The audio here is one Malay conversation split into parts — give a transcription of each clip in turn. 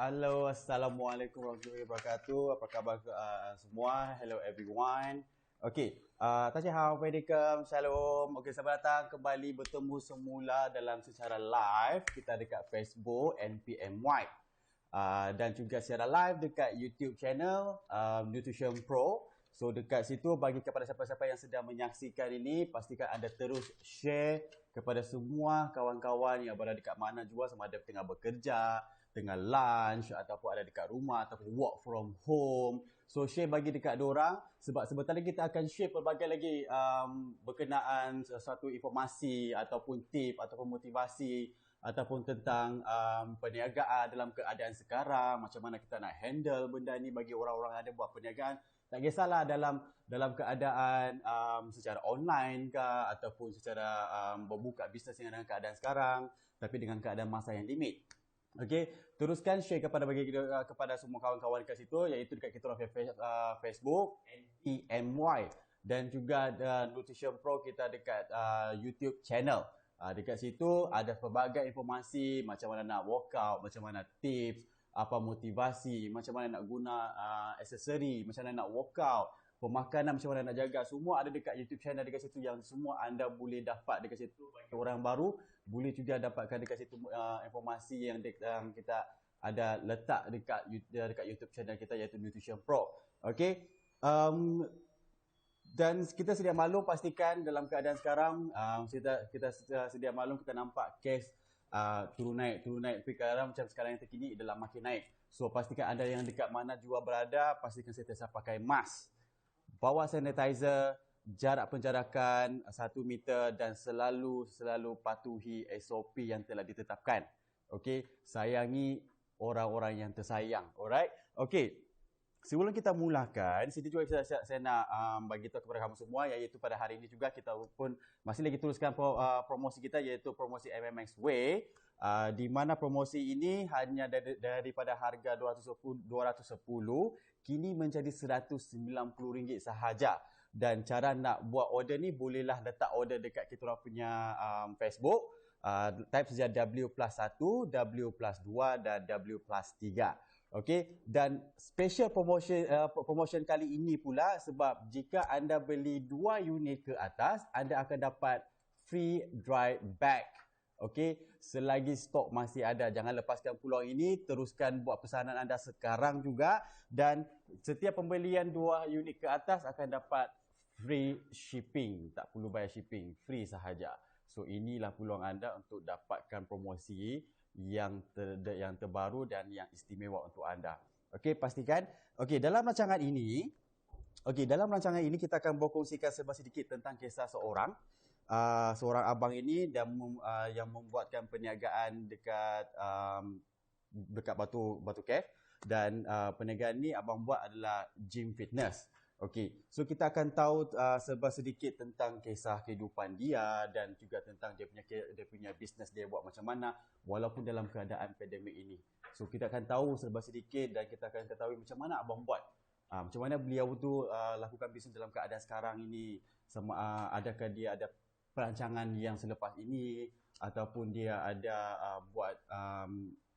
Halo, Assalamualaikum warahmatullahi wabarakatuh. Apa khabar semua? Hello everyone. Okey, Assalamualaikum, Shalom. Okey, selamat datang kembali bertemu semula dalam secara live kita dekat Facebook NPMY. Dan juga secara live dekat YouTube channel Nutrition Pro. So dekat situ bagi kepada siapa-siapa yang sedang menyaksikan ini, pastikan anda terus share kepada semua kawan-kawan yang berada dekat mana jua, sama ada tengah bekerja, tengah lunch ataupun ada dekat rumah ataupun work from home. So share bagi dekat diorang sebab sebentar lagi kita akan share pelbagai lagi berkenaan satu informasi ataupun tip ataupun motivasi ataupun tentang perniagaan dalam keadaan sekarang, macam mana kita nak handle benda ni bagi orang-orang yang ada buat perniagaan. Tak kisahlah dalam keadaan secara online ke ataupun secara berbuka bisnes dengan keadaan sekarang, tapi dengan keadaan masa yang limit. Okey, teruskan share kepada semua kawan-kawan dekat situ, iaitu dekat kita orang Facebook NPMY dan juga Nutrition Pro kita dekat YouTube channel. Dekat situ ada pelbagai informasi macam mana nak workout, macam mana tips, apa motivasi, macam mana nak guna aksesori, macam mana nak workout, pemakanan macam mana nak jaga, semua ada dekat YouTube channel dekat situ yang semua anda boleh dapat dekat situ. Bagi orang baru boleh juga dapatkan dekat situ informasi yang kita ada letak dekat YouTube channel kita, iaitu Nutrition Pro. Okey. Dan kita sedia maklum, pastikan dalam keadaan sekarang kita sedia maklum kita nampak kes turun naik. Tapi sekarang macam sekarang yang terkini adalah makin naik. So pastikan anda yang dekat mana jua berada, pastikan sentiasa pakai mask, bawa sanitizer, jarak penjarakan 1 meter dan selalu patuhi SOP yang telah ditetapkan. Okey, sayangi orang-orang yang tersayang. Alright? Okey. Sebelum kita mulakan, sini juga saya nak bagi tahu kepada kamu semua, iaitu pada hari ini juga kita pun masih lagi teruskan promosi kita, iaitu promosi MMX Way, di mana promosi ini hanya daripada harga 210 kini menjadi RM190 sahaja. Dan cara nak buat order ni, bolehlah letak order dekat kita orang punya Facebook, type saja W+1, W+2 dan W+3. Okey, dan special promotion kali ini pula, sebab jika anda beli 2 unit ke atas, anda akan dapat free dry bag. Okey, selagi stok masih ada, jangan lepaskan peluang ini, teruskan buat pesanan anda sekarang juga, dan setiap pembelian 2 unit ke atas akan dapat free shipping, tak perlu bayar shipping, free sahaja. So inilah peluang anda untuk dapatkan promosi yang terbaru dan yang istimewa untuk anda. Okey, pastikan. Okey, dalam rancangan ini kita akan berkongsikan sedikit tentang kisah seorang abang ini yang membuatkan perniagaan dekat Batu Cave, dan perniagaan ni abang buat adalah gym fitness. Okey, so kita akan tahu sedikit tentang kisah kehidupan dia dan juga tentang dia punya bisnes dia buat macam mana walaupun dalam keadaan pandemik ini. So kita akan tahu sedikit dan kita akan ketahui macam mana abang buat. Macam mana beliau tu lakukan bisnes dalam keadaan sekarang ini. Adakah dia ada perancangan yang selepas ini, ataupun dia ada buat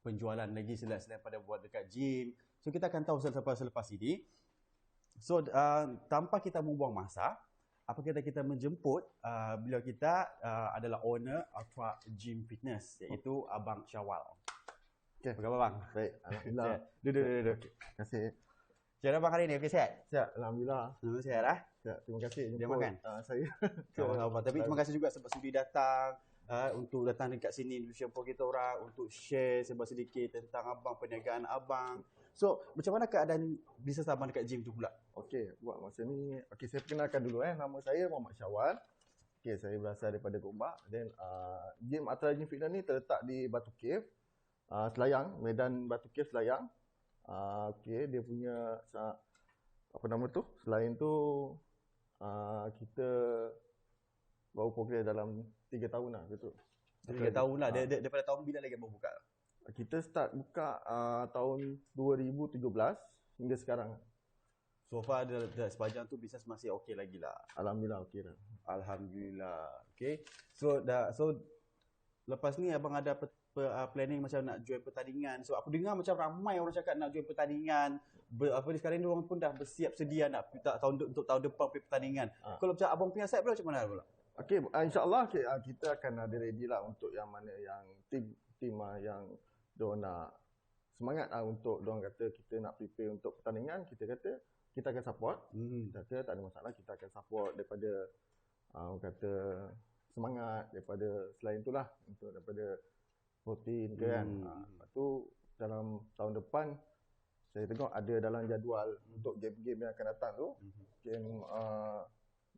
penjualan lagi selain pada buat dekat gym. So kita akan tahu selepas ini. So tanpa kita membuang masa, apa kata kita menjemput beliau kita adalah owner Ultra Gym Fitness, iaitu Abang Syawal. Okay. Apa khabar bang? Baik, alhamdulillah. Duduk. Terima kasih. Macam mana bang hari ni? Okey, sihat? Sihat, alhamdulillah. Sihat lah? Sihat, terima kasih Dia jemput makan? saya. Tapi terima kasih juga sebab sudi datang, untuk datang dekat sini Nutrition Pro kita orang, untuk share sedikit tentang abang, perniagaan abang. So, macam mana keadaan bisnes abang dekat gym tu pula? Okey, buat masa ni, saya perkenalkan dulu nama saya Muhammad Syawal. Okey, saya berasal daripada Gombak. Then gym Ultra Gym Fitness ni terletak di Batu Cave, Selayang, Medan Batu Cave Selayang. Okey, dia punya selain tu kita baru progress dalam 3 tahun lah gitu. 3 tahun lah. Daripada tahun bila lagi abang buka? Kita start buka tahun 2017 hingga sekarang. So far sepanjang tu bisnes masih okey lagi lah. Alhamdulillah okey dah. Alhamdulillah. Okey. So lepas ni abang ada planning macam nak join pertandingan. So aku dengar macam ramai orang cakap nak join pertandingan. Sekarang ni orang pun dah bersiap sedia nak untuk tahun depan pergi pertandingan. Kalau macam abang punya side pula macam mana pula? Okey, insya-Allah kita akan ada ready lah untuk yang mana yang tim yang diorang nak semangat lah untuk diorang kata kita nak prepare untuk pertandingan, kita kata kita akan support. Kita kata tak ada masalah, kita akan support daripada orang kata semangat, daripada selain itulah untuk daripada protein ke kan. Lepas tu dalam tahun depan saya tengok ada dalam jadual untuk game-game yang akan datang tu, game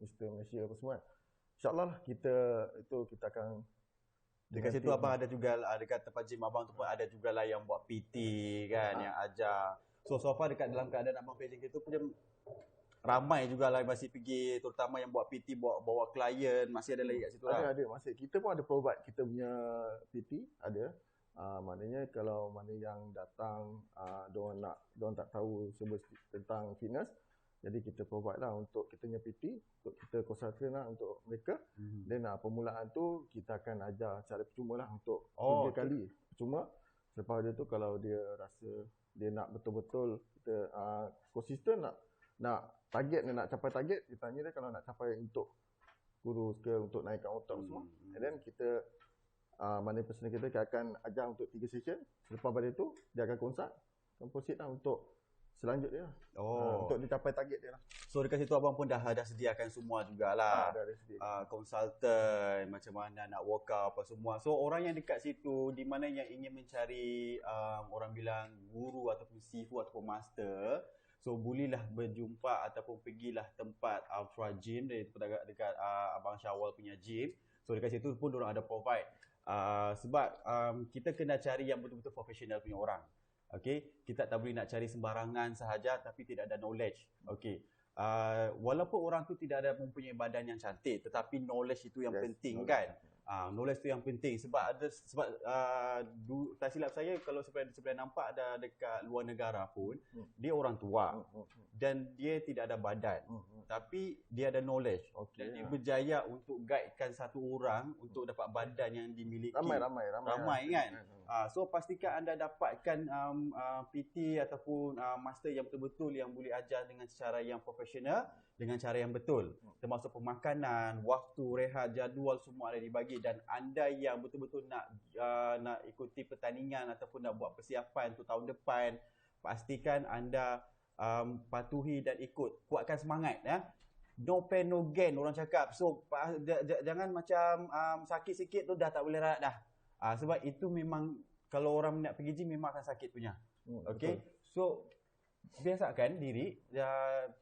Mr. Malaysia apa semua. InsyaAllah kita akan dekat situ abang ada juga dekat tempat gym abang tu pun ada jugalah yang buat PT kan, yang ajar. So far dekat dalam keadaan abang paging itu pun ramai jugalah masih pergi, terutama yang buat PT, bawa klien, masih ada lagi kat situ lah. Ada masih. Kita pun ada provide kita punya PT, ada. Maknanya kalau mana yang datang diorang tak tahu tentang fitness, jadi kita provide lah untuk kita punya PT, untuk kita consultant lah untuk mereka. Dan permulaan tu kita akan ajar secara percuma lah untuk 3 kali percuma. Selepas dia tu kalau dia rasa dia nak betul-betul kita konsisten nak target, nak capai target, kita tanya dia kalau nak capai untuk kurus ke, untuk naikkan otot semua. And then kita mana personal kita akan ajar untuk 3 session. Selepas pada tu dia akan consult, akan proceed lah untuk selanjutnya lah. Untuk dicapai target dia lah. So dekat situ abang pun dah sediakan semua jugalah. Dah sedia. Consultant, macam mana nak workout apa semua. So orang yang dekat situ di mana yang ingin mencari orang bilang guru ataupun sifu ataupun master, so bolehlah berjumpa ataupun pergilah tempat Ultra Gym dekat abang Syawal punya gym. So dekat situ pun diorang ada provide. Sebab kita kena cari yang betul-betul profesional punya orang. Okay, kita tak boleh nak cari sembarangan sahaja tapi tidak ada knowledge. Okay, walaupun orang tu tidak ada mempunyai badan yang cantik, tetapi knowledge itu yang penting kan. Knowledge tu yang penting sebab tak silap saya kalau sebenarnya nampak ada dekat luar negara pun dia orang tua dan dia tidak ada badan tapi dia ada knowledge dan dia berjaya untuk guidekan satu orang untuk dapat badan yang dimiliki ramai kan. So pastikan anda dapatkan PT ataupun master yang betul-betul yang boleh ajar dengan cara yang profesional, dengan cara yang betul, termasuk pemakanan, waktu rehat, jadual semua ada dibagi. Dan anda yang betul-betul nak ikuti pertandingan ataupun nak buat persiapan untuk tahun depan, pastikan anda patuhi dan ikut, kuatkan semangat ya. No pain no gain orang cakap. So jangan macam sakit sikit tu dah tak boleh rahat dah. Sebab itu memang kalau orang nak pergi gym memang akan sakit punya. Okay, so biasakan diri,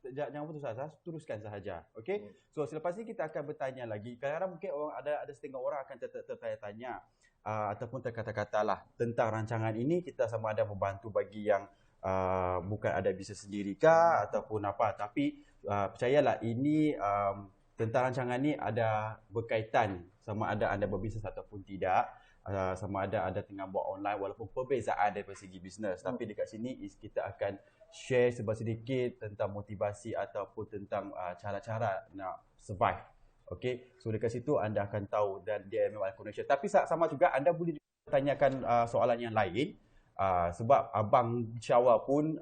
jangan putus asa, teruskan sahaja. Okay, so selepas ni kita akan bertanya lagi. Kadang-kadang mungkin orang ada setengah orang akan tertanya-tanya ataupun terkata-kata lah tentang rancangan ini, kita sama ada membantu bagi yang bukan ada bisnes sendiri kah ataupun apa. Tapi percayalah ini tentang rancangan ni ada berkaitan sama ada anda berbisnes ataupun tidak. Sama ada tengah buat online, walaupun perbezaan dari segi bisnes, tapi dekat sini kita akan share sedikit tentang motivasi ataupun tentang cara-cara nak survive. Okay, so dekat situ anda akan tahu dan dia memang ada connection. Tapi sama juga anda boleh tanyakan soalan yang lain, sebab abang Syawal pun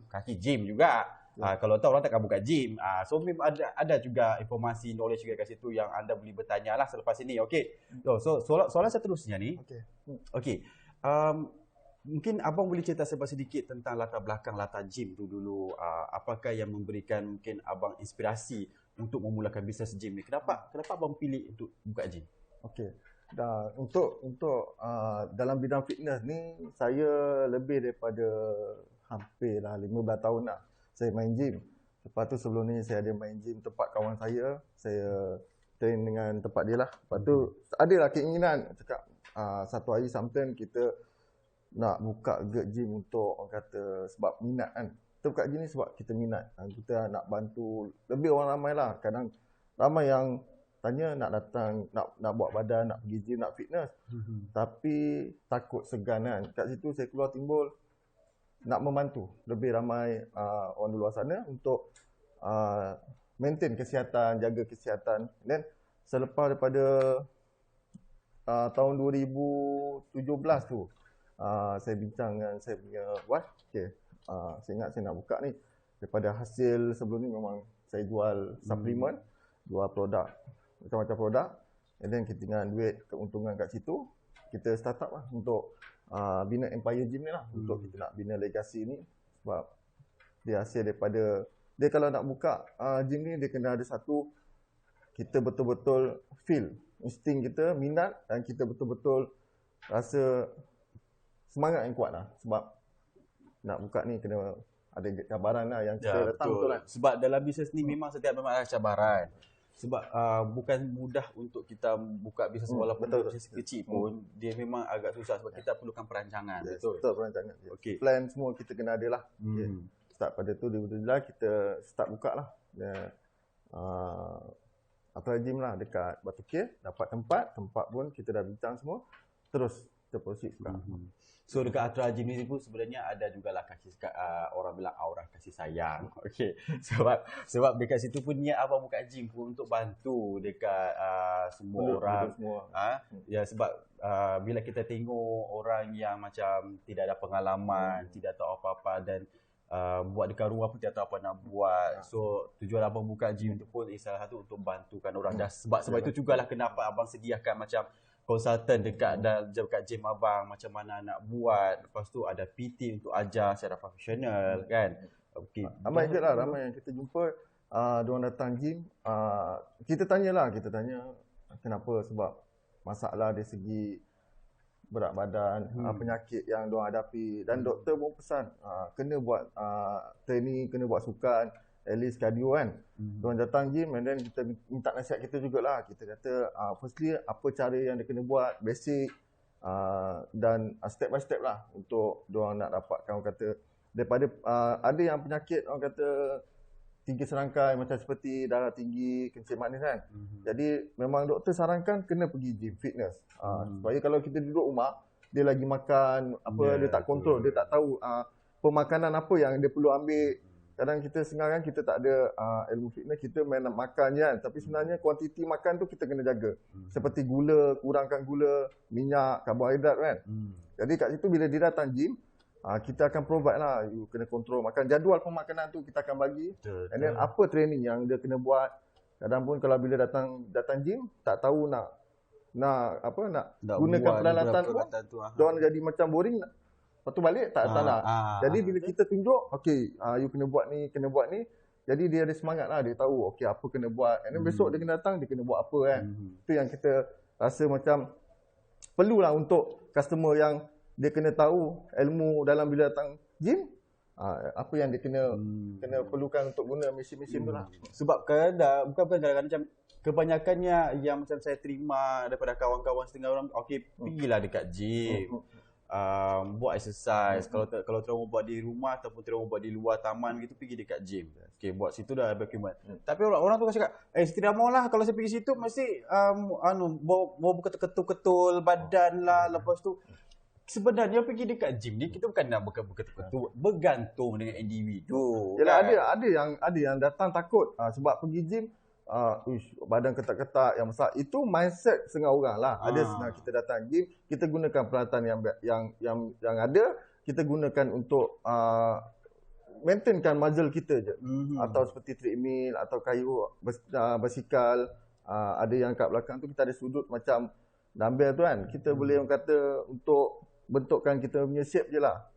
kaki gym juga. Kalau tahu orang takkan buka gym. So memang ada juga informasi, knowledge juga kat situ yang anda boleh bertanya lah selepas ini. Okay. So soalan seterusnya ni. Okay. Mungkin abang boleh cerita sedikit tentang latar belakang gym tu dulu. Apakah yang memberikan mungkin abang inspirasi untuk memulakan bisnes gym ni? Kenapa abang pilih untuk buka gym? Okay. Untuk dalam bidang fitness ni saya lebih daripada hampir lah 15 tahun lah saya main gym. Lepas tu sebelum ni saya ada main gym tempat kawan saya train dengan tempat dia lah. Lepas tu adalah keinginan cakap satu hari sometime kita nak buka gym untuk orang kata sebab minat kan. Kita buka gym ni sebab kita minat. Kita nak bantu lebih orang ramai lah. Kadang ramai yang tanya nak datang, nak buat badan, nak pergi gym, nak fitness. Tapi takut segan kan. Kat situ saya keluar timbul nak membantu lebih ramai orang di luar sana untuk maintain kesihatan, jaga kesihatan. Dan selepas daripada tahun 2017 tu saya bincang dengan saya punya wife. Saya ingat saya nak buka ni. Daripada hasil sebelum ni memang saya jual suplemen, jual produk, macam-macam produk. And then kita dengan duit keuntungan kat situ, kita start up lah untuk bina Empire Gym ni lah. Untuk kita nak bina legasi ni. Sebab dia hasil daripada, dia kalau nak buka gym ni, dia kena ada satu, kita betul-betul feel, insting kita, minat, dan kita betul-betul rasa semangat yang kuat lah. Sebab nak buka ni kena ada cabaran lah yang kita datang betul lah. Sebab dalam bisnes ni memang memang ada cabaran. Sebab bukan mudah untuk kita buka bisnes walaupun bisnes kecil pun dia memang agak susah sebab kita perlukan perancangan. Yes, betul perancangan. Okay. Plan semua kita kena ada lah. Start pada tu 2017 kita start buka lah. Atau gym lah dekat Batu Cave, dapat tempat pun kita dah bincang semua. Terus kita proceed buka. So dekat Atra Gym ni pun sebenarnya ada jugalah kasih orang bilang aura kasih sayang. Okey. Sebab dekat situ pun niat abang buka gym pun untuk bantu dekat semua orang. Ya sebab bila kita tengok orang yang macam tidak ada pengalaman, tidak tahu apa-apa dan buat dekat rumah pun tidak tahu apa nak buat. So tujuan abang buka gym tu pun salah satu untuk bantukan orang. Sebab itu jugalah kenapa abang sediakan macam konsultan dekat gym abang macam mana nak buat. Lepas tu ada PT untuk ajar secara profesional kan. Okey. Ramai je lah, ramai yang kita jumpa diorang datang gym, kita tanya kenapa, sebab masalah dari segi berat badan, penyakit yang diorang hadapi, dan doktor pun pesan kena buat training, kena buat sukan, at least cardio kan. Diorang datang gym and then kita minta nasihat kita jugalah. Kita kata firstly apa cara yang dia kena buat, basic, dan step by step lah untuk diorang nak dapatkan, orang kata daripada ada yang penyakit orang kata tinggi serangkai macam seperti darah tinggi, kencing manis kan. Jadi memang doktor sarankan kena pergi gym fitness. Supaya kalau kita duduk rumah, dia lagi makan apa, dia tak kontrol, dia tak tahu pemakanan apa yang dia perlu ambil. Kadang kita sekarang kita tak ada ilmu fitness, kita main nak makan je kan. Tapi sebenarnya kuantiti makan tu kita kena jaga. Seperti gula, kurangkan gula, minyak, karbohidrat kan. Jadi kat situ bila dia datang gym, kita akan provide lah, you kena kontrol makan. Jadual pemakanan tu kita akan bagi. And then apa training yang dia kena buat. Kadang pun kalau bila datang gym, tak tahu nak gunakan peralatan pun, diorang jadi macam boring. Lepas tu balik tak salah. Jadi bila kita tunjuk, okay, you kena buat ni. Jadi dia ada semangat lah, dia tahu okay apa kena buat. And then besok dia kena datang, dia kena buat apa kan. Itu yang kita rasa macam perlulah untuk customer yang dia kena tahu ilmu dalam bila datang gym. Apa yang dia kena perlukan untuk guna mesin-mesin tu lah. Sebab kadang-kadang macam kebanyakannya yang macam saya terima daripada kawan-kawan setengah orang, okay, pergilah dekat gym. Buat exercise. Kalau terlalu buat di rumah ataupun terlalu buat di luar taman gitu, pergi dekat gym. Okay, buat situ dah berkumat. Tapi orang tu cakap, tidak maulah kalau saya pergi situ mesti bawa ketul-ketul badan lah. Lepas tu sebenarnya pergi dekat gym ni kita bukan nak betul-betul bergantung dengan individu. Yalah, kan? ada yang datang takut sebab pergi gym badan ketat-ketat yang besar. Itu mindset setengah orang lah. Ada setengah kita datang gym, kita gunakan peralatan yang ada, kita gunakan untuk maintainkan muscle kita je. Atau seperti treadmill atau kayu basikal. Ada yang kat belakang tu kita ada sudut macam dumbbell tu kan. Kita boleh orang kata untuk bentukkan kita punya shape je lah.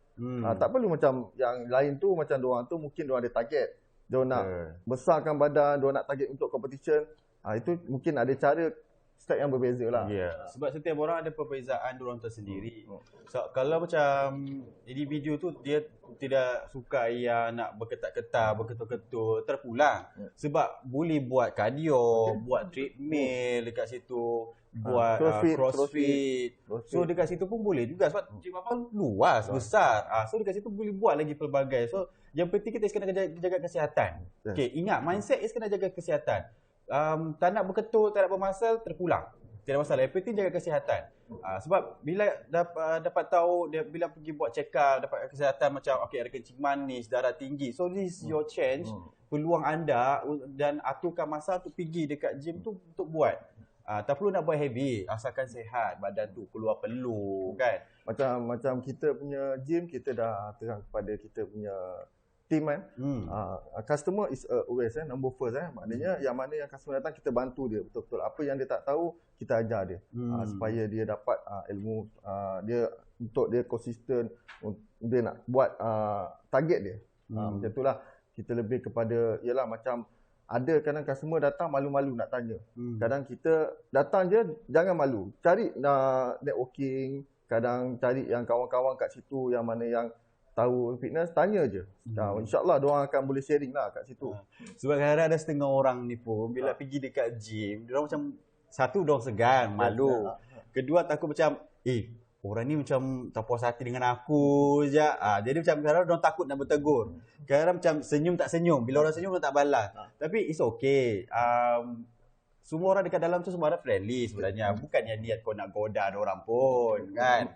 Tak perlu macam yang lain tu, macam diorang tu mungkin diorang ada target. Diorang nak besarkan badan, diorang nak target untuk competition. Itu mungkin ada cara step yang berbeza lah. Sebab setiap orang ada perbezaan diorang tersendiri. So, kalau macam individu tu dia tidak suka yang nak berketat-ketat, berketul-ketul, terpulang. Sebab boleh buat cardio, buat treadmill dekat situ, buat crossfit. So dekat situ pun boleh juga sebab gym abang luas, besar. So dekat situ boleh buat lagi pelbagai. So yang penting kita kena jaga kesihatan. Okay, ingat mindset is kena jaga kesihatan. Tak nak berketul, tak nak bermasal, terpulang. Tidak masalah. Yang penting jaga kesihatan. Sebab bila dapat tahu, bila pergi buat check up, dapat kesihatan macam okay, ada kencing manis, darah tinggi. So this is your chance, peluang anda dan aturkan masa untuk pergi dekat gym tu untuk buat. Tak perlu nak buat heavy, asalkan sihat, badan tu keluar peluh kan. Macam kita punya gym, kita dah terang kepada kita punya team kan. Customer is always number first maknanya yang mana yang customer datang kita bantu dia betul-betul. Apa yang dia tak tahu kita ajar dia supaya dia dapat ilmu dia untuk dia konsisten, dia nak buat target dia. Macam itulah kita lebih kepada ialah macam ada kadang customer datang malu-malu nak tanya. Kadang kita datang je jangan malu. Cari networking, kadang cari yang kawan-kawan kat situ yang mana yang tahu fitness, tanya je. InsyaAllah diorang akan boleh sharing lah kat situ. Sebab kadang-kadang ada setengah orang ni pun bila pergi dekat gym, diorang macam satu diorang segan, malu. Kedua takut macam orang ni macam tak puas hati dengan aku je. Jadi macam kadang-kadang diorang takut nak bertegur. Kadang-kadang macam senyum tak senyum. Bila orang senyum diorang tak balas. Tapi it's okay. Semua orang dekat dalam tu semua ada friendly sebenarnya. Bukannya niat kau nak goda orang pun kan.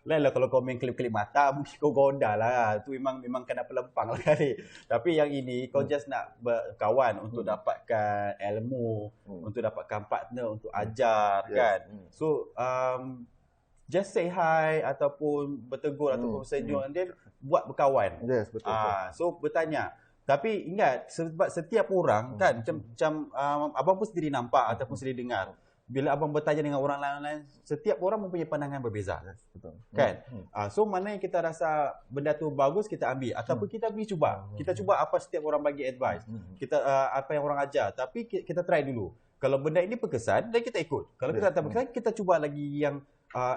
Lain lah kalau kau main kelip-kelip mata mungkin kau goda lah. Tu memang kena pelempang lah kali. Tapi yang ini kau just nak berkawan untuk dapatkan ilmu, untuk dapatkan partner untuk ajar kan. So just say hi ataupun bertegur ataupun senyum dia buat berkawan. Yes, betul. So bertanya. Tapi ingat sebab setiap orang kan macam abang pun sendiri nampak ataupun sendiri dengar. Bila abang bertanya dengan orang lain, setiap orang mempunyai pandangan berbeza. Yes, betul. Kan? So mana yang kita rasa benda tu bagus kita ambil ataupun kita pergi cuba. Kita cuba apa setiap orang bagi advice. Kita apa yang orang ajar tapi kita try dulu. Kalau benda ini berkesan dan kita ikut. Kalau kita tak berkesan kita cuba lagi yang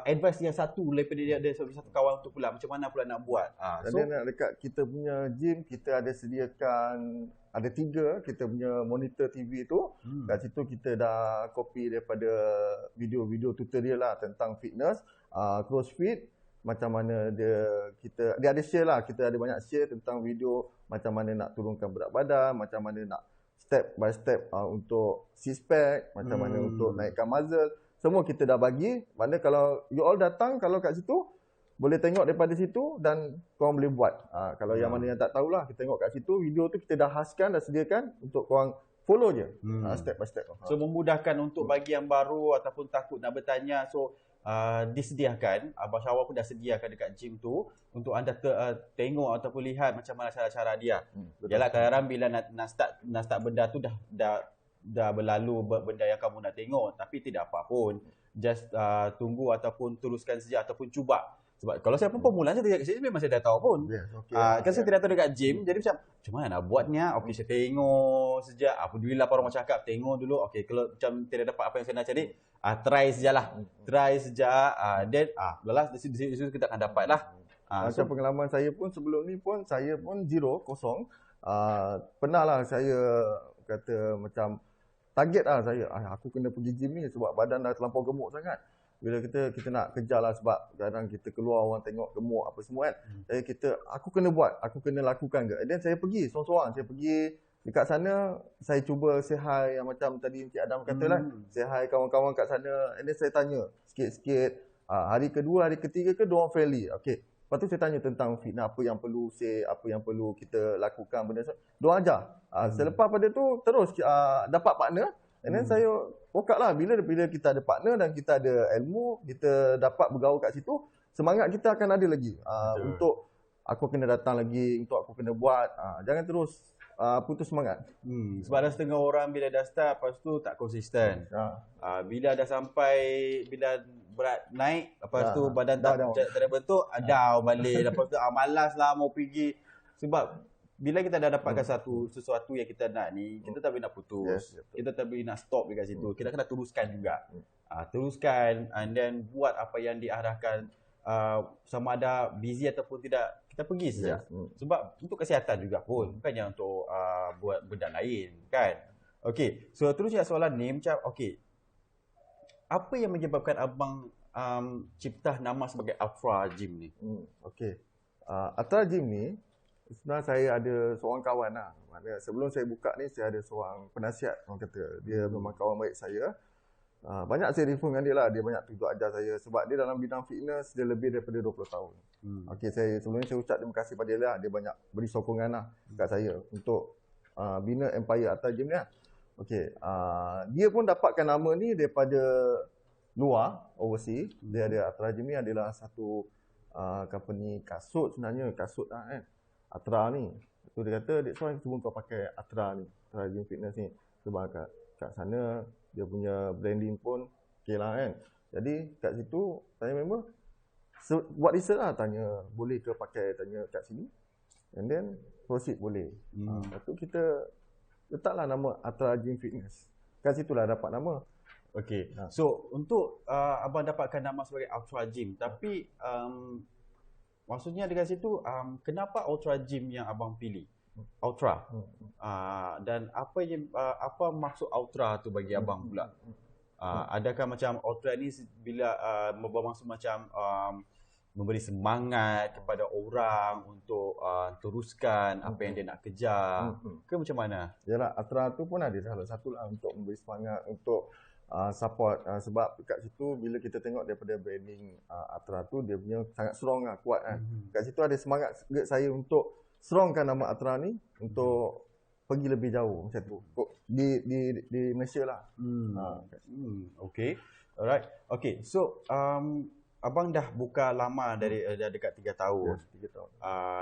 advice yang satu daripada dia ada satu kawan untuk pula macam mana pula nak buat. So nak dekat kita punya gym kita ada sediakan ada 3 kita punya monitor TV tu. Kat situ kita dah copy daripada video-video tutorial lah tentang fitness, crossfit, macam mana dia ada share lah, kita ada banyak share tentang video macam mana nak turunkan berat badan, macam mana nak step by step untuk six pack, macam mana untuk naikkan muscle. Semua kita dah bagi. Mana kalau you all datang, kalau kat situ, boleh tengok daripada situ dan korang boleh buat. Kalau yang mana yang tak tahulah, kita tengok kat situ, video tu kita dah khaskan, dah sediakan untuk korang follow je. Step by step. So memudahkan untuk bagi yang baru ataupun takut nak bertanya. So disediakan, Abang Syawal pun dah sediakan dekat gym tu untuk anda tengok ataupun lihat macam mana cara-cara dia. Yalah kadang-kadang bila nak start benda tu dah berlalu benda yang kamu nak tengok, tapi tidak apa pun. Just tunggu ataupun teruskan saja ataupun cuba. Sebab kalau saya pun pemula saya tidak kat sini memang saya dah tahu pun. Kan saya tidak tahu dekat gym, jadi macam mana nak buatnya? Okey saya tengok saja. Alhamdulillah orang cakap tengok dulu. Okey kalau macam tidak dapat apa yang saya nak cari, try sajalah. Try saja. Then lelas di situ kita akan dapatlah. Macam pengalaman saya pun sebelum ni pun saya pun 0 kosong. Pernah lah saya kata macam target lah saya, aku kena pergi gym ni sebab badan dah terlampau gemuk sangat. Bila kita nak kejar lah sebab kadang kita keluar orang tengok gemuk apa semua kan. Aku kena buat, aku kena lakukan ke. Dan saya pergi seorang-seorang, saya pergi dekat sana, saya cuba say hi yang macam tadi Encik Adam kata lah. Say hi kawan-kawan kat sana. And then saya tanya sikit-sikit. Hari kedua, hari ketiga ke diorang friendly. Okay. Lepas tu saya tanya tentang fitness, apa yang perlu say, apa yang perlu kita lakukan benda semua. Diorang ajar. Selepas pada tu terus dapat partner. And then saya work out lah. Bila kita ada partner dan kita ada ilmu, kita dapat bergaul kat situ, semangat kita akan ada lagi. Untuk aku kena datang lagi, untuk aku kena buat. Jangan terus putus semangat. Sebab ada setengah orang bila dah start, lepas tu tak konsisten. Bila dah sampai, bila berat naik, lepas tu badan tak ada bentuk, down balik. Lepas tu malas lah mau pergi. Sebab bila kita dah dapatkan sesuatu yang kita nak ni, kita tak boleh nak putus. Kita tak boleh nak stop dekat situ. Kita kena teruskan juga. Teruskan and then buat apa yang diarahkan. Sama ada busy ataupun tidak, kita pergi saja. Sebab untuk kesihatan juga pun, bukannya untuk buat benda lain kan. Okey, so terusnya soalan ni macam okey. Apa yang menyebabkan abang cipta nama sebagai Afra Gym ni? Okey. Afra Gym ni sebenarnya saya ada seorang kawan lah. Maknanya sebelum saya buka ni saya ada seorang penasihat, orang kata. Dia memang kawan baik saya. Banyak saya refer dengan dia lah. Dia banyak tunjuk ajar saya. Sebab dia dalam bidang fitness, dia lebih daripada 20 tahun. Okey, sebelum ni saya ucap terima kasih pada dia lah. Dia banyak beri sokongan lah kat saya untuk bina empire Afra Gym ni lah. Okey, dia pun dapatkan nama ni daripada luar, overseas. Dia ada Atra Gym ni adalah satu company kasut sebenarnya, kasut lah kan. Atra ni. Tu dia kata, that's why cuma kau pakai Atra ni, Atra Gym Fitness ni. Sebab kat sana dia punya branding pun okey lah kan. Jadi kat situ saya member buat research lah, tanya boleh ke pakai, tanya kat sini. And then proceed boleh. Lepas tu kita letaklah nama Atra Gym Fitness. Kat situlah dapat nama. Okey. So untuk abang dapatkan nama sebagai Ultra Gym, tapi maksudnya dekat situ kenapa Ultra Gym yang abang pilih? Ultra. Dan apa maksud Ultra tu bagi abang pula? Adakah macam Ultra ni bila bermaksud macam memberi semangat kepada orang untuk teruskan apa yang dia nak kejar ke macam mana? Yalah, Atra tu pun ada salah satu lah untuk memberi semangat, untuk support, sebab kat situ bila kita tengok daripada branding Atra tu, dia punya sangat strong lah, kuat kan. Kat situ ada semangat saya untuk strongkan nama Atra ni untuk pergi lebih jauh macam tu di Malaysia lah. Okay, alright. Okay, so abang dah buka lama dari dah dekat 3 tahun. 3 tahun.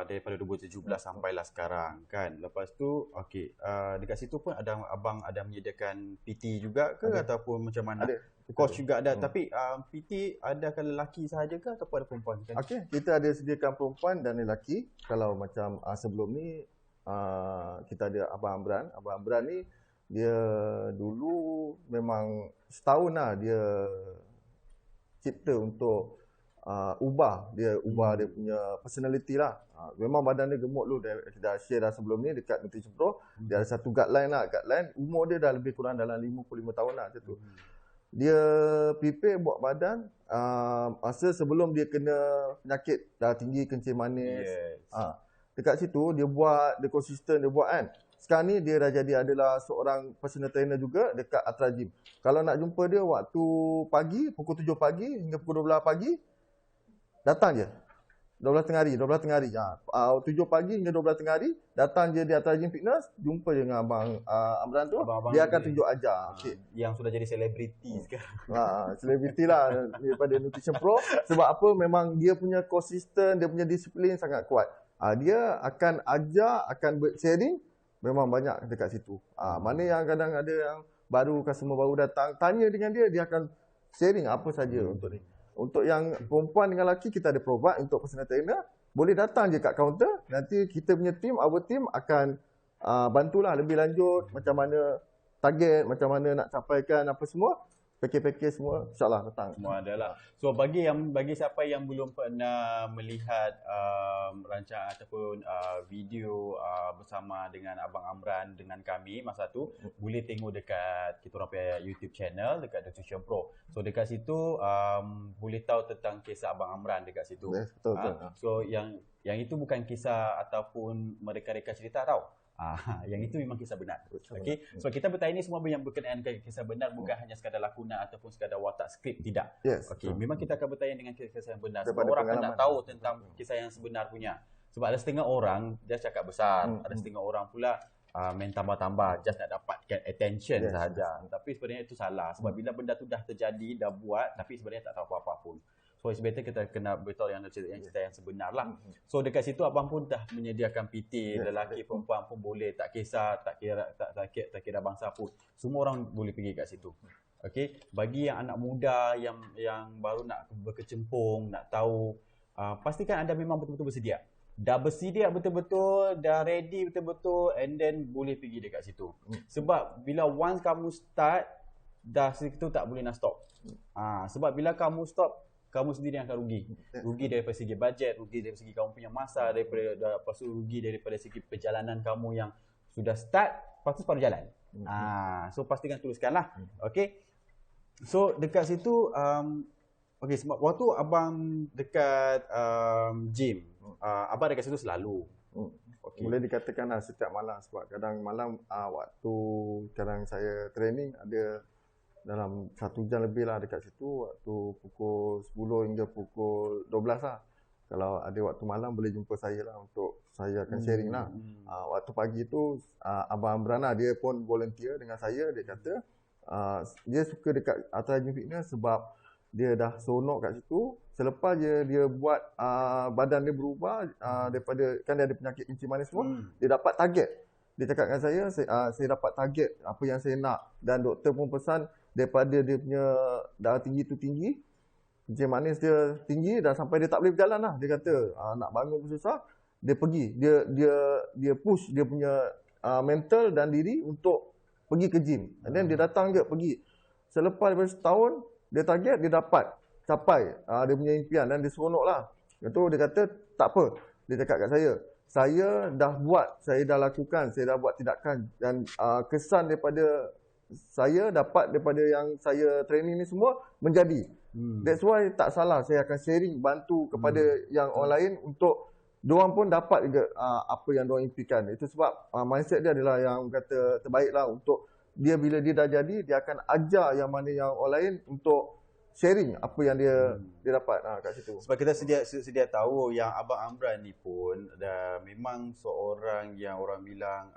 Daripada 2017 sampailah sekarang kan. Lepas tu okey, dekat situ pun abang ada menyediakan PT juga ke ataupun macam mana? Ada. Coach juga ada. Tapi PT adakah lelaki sahaja ke ataupun ada perempuan kan? Okey, kita ada sediakan perempuan dan lelaki. Kalau macam sebelum ni kita ada Abang Amran. Abang Amran ni dia dulu memang setahun lah dia cipta untuk ubah dia punya personality lah. Memang badan dia gemuk dulu, dah share dah sebelum ni dekat Nutrition Pro. Dia ada satu guideline lah, guideline umur dia dah lebih kurang dalam 55 tahun lah macam tu. Dia prepare buat badan masa sebelum dia kena penyakit dah tinggi, kencing manis. Dekat situ dia buat, dia konsisten, dia buat kan. Sekarang ni dia dah jadi adalah seorang personal trainer juga dekat Atra Gym. Kalau nak jumpa dia waktu pagi, pukul 7 pagi hingga pukul 12 pagi, datang je. 12 tengah hari. 7 pagi hingga 12 tengah hari, datang je di Atra Gym Fitness, jumpa je dengan Abang Amran tu. Abang dia akan tunjuk ajar. Yang sudah jadi selebriti sekarang. Selebriti lah daripada Nutrition Pro. Sebab apa? Memang dia punya konsisten, dia punya disiplin sangat kuat. Dia akan ajar, akan sharing. Memang banyak dekat situ. Mana yang kadang ada yang baru, customer baru datang, tanya dengan dia, dia akan sharing apa saja untuk ni. Untuk yang perempuan dengan lelaki, kita ada provide untuk personal trainer. Boleh datang je kat kaunter, nanti kita punya team, our team akan bantulah lebih lanjut macam mana target, macam mana nak capaikan apa semua. Package semua insyaAllah datang. Semua adalah. So bagi siapa yang belum pernah melihat rancangan ataupun video bersama dengan Abang Amran dengan kami masa tu, boleh tengok dekat kita orang punya YouTube channel dekat Nutrition Pro. So dekat situ boleh tahu tentang kisah Abang Amran dekat situ. Yes, betul. So yang itu bukan kisah ataupun mereka-reka cerita tau. Yang itu memang kisah benar. Okey. So kita bertanya ni semua yang berkenaan dengan kisah benar, bukan hanya sekadar lakonan ataupun sekadar watak skrip, tidak. Yes. Okey, memang kita akan bertanya dengan kisah yang benar. Daripada Semua orang akan nak pengalaman. tahu tentang kisah yang sebenar punya. Sebab ada setengah orang dia cakap besar, ada setengah orang pula main tambah-tambah just nak dapatkan attention sahaja. Tapi sebenarnya itu salah. Sebab bila benda tu dah terjadi, dah buat, tapi sebenarnya tak tahu apa-apa pun. So it's better kita kena beritahu yang cerita yang sebenar lah. So dekat situ abang pun dah menyediakan PT, lelaki perempuan pun boleh, tak kisah, tak kira bangsa pun. Semua orang boleh pergi kat situ. Okey, bagi yang anak muda yang baru nak berkecimpung, nak tahu, pastikan anda memang betul-betul bersedia. Dah bersedia betul-betul, dah ready betul-betul, and then boleh pergi dekat situ. Sebab bila once kamu start, dah situ tak boleh nak stop. Sebab bila kamu stop, kamu sendiri yang akan rugi. Rugi daripada segi bajet, rugi dari segi kamu punya masa, lepas tu rugi daripada segi perjalanan kamu yang sudah start, lepas tu baru jalan. So pastikan tuliskanlah. Okey. So dekat situ, okey, sebab waktu abang dekat gym, abang dekat situ selalu. Okay. Boleh dikatakanlah setiap malam, sebab kadang malam waktu kadang saya training ada dalam 1 jam lebih lah dekat situ, waktu pukul 10 hingga pukul 12 lah. Kalau ada waktu malam boleh jumpa saya lah untuk saya akan sharing lah. Waktu pagi tu Abang Amran dia pun volunteer dengan saya. Dia kata dia suka dekat Ultra Gym Fitness sebab dia dah seronok kat situ. Selepas dia buat badan dia berubah daripada, kan dia ada penyakit kencing manis semua, dia dapat target. Dia cakap dengan saya dapat target apa yang saya nak. Dan doktor pun pesan daripada dia punya darah tinggi tu tinggi, kencing manis dia tinggi dan sampai dia tak boleh berjalan lah. Dia kata nak bangun pun susah. Dia pergi, dia push dia punya mental dan diri untuk pergi ke gym. And then dia datang je pergi. Selepas daripada setahun, dia target, dia dapat capai dia punya impian dan dia seronok lah. Itu dia kata tak apa. Dia cakap kat saya dah buat, saya dah lakukan, saya dah buat tindakan dan kesan daripada saya dapat daripada yang saya training ni semua menjadi. That's why tak salah saya akan sharing, bantu kepada yang orang lain untuk diorang pun dapat juga apa yang diorang impikan. Itu sebab mindset dia adalah yang kata terbaik lah untuk dia. Bila dia dah jadi, dia akan ajar yang mana yang orang lain untuk sharing apa yang dia dapat kat situ. Sebab kita sedia tahu yang Abang Amran ni pun dah memang seorang yang orang bilang